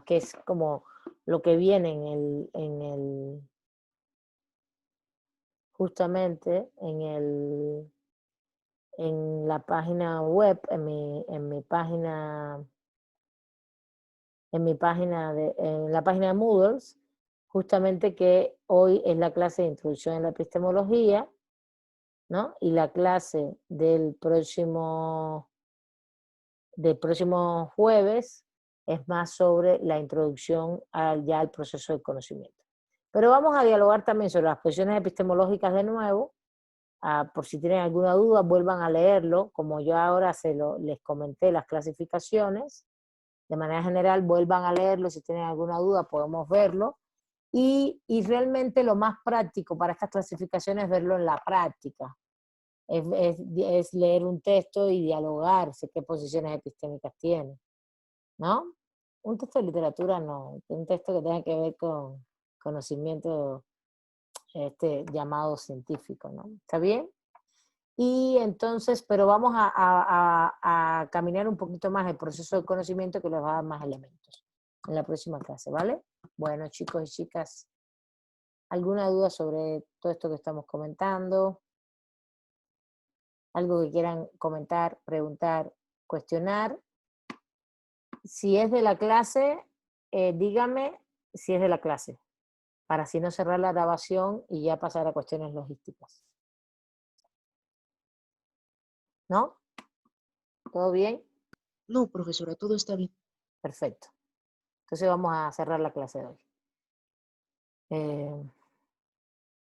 que es como lo que viene justamente en la página web, en la página de Moodle, justamente que hoy es la clase de introducción en la epistemología, ¿no? Y la clase del próximo jueves es más sobre la introducción ya al proceso del conocimiento. Pero vamos a dialogar también sobre las posiciones epistemológicas de nuevo. Por si tienen alguna duda, vuelvan a leerlo, como yo ahora les comenté las clasificaciones. De manera general, vuelvan a leerlo, si tienen alguna duda podemos verlo. Y realmente lo más práctico para estas clasificaciones es verlo en la práctica. Es leer un texto y dialogar, sé qué posiciones epistémicas tiene, ¿no? Un texto de literatura no, un texto que tenga que ver con conocimiento llamado científico, ¿no? ¿Está bien? Y entonces, pero vamos a caminar un poquito más el proceso de conocimiento, que les va a dar más elementos en la próxima clase, ¿vale? Bueno, chicos y chicas, ¿alguna duda sobre todo esto que estamos comentando? ¿Algo que quieran comentar, preguntar, cuestionar? Si es de la clase, dígame si es de la clase, para así no cerrar la grabación y ya pasar a cuestiones logísticas. ¿No? ¿Todo bien? No, profesora, todo está bien. Perfecto. Entonces vamos a cerrar la clase de hoy.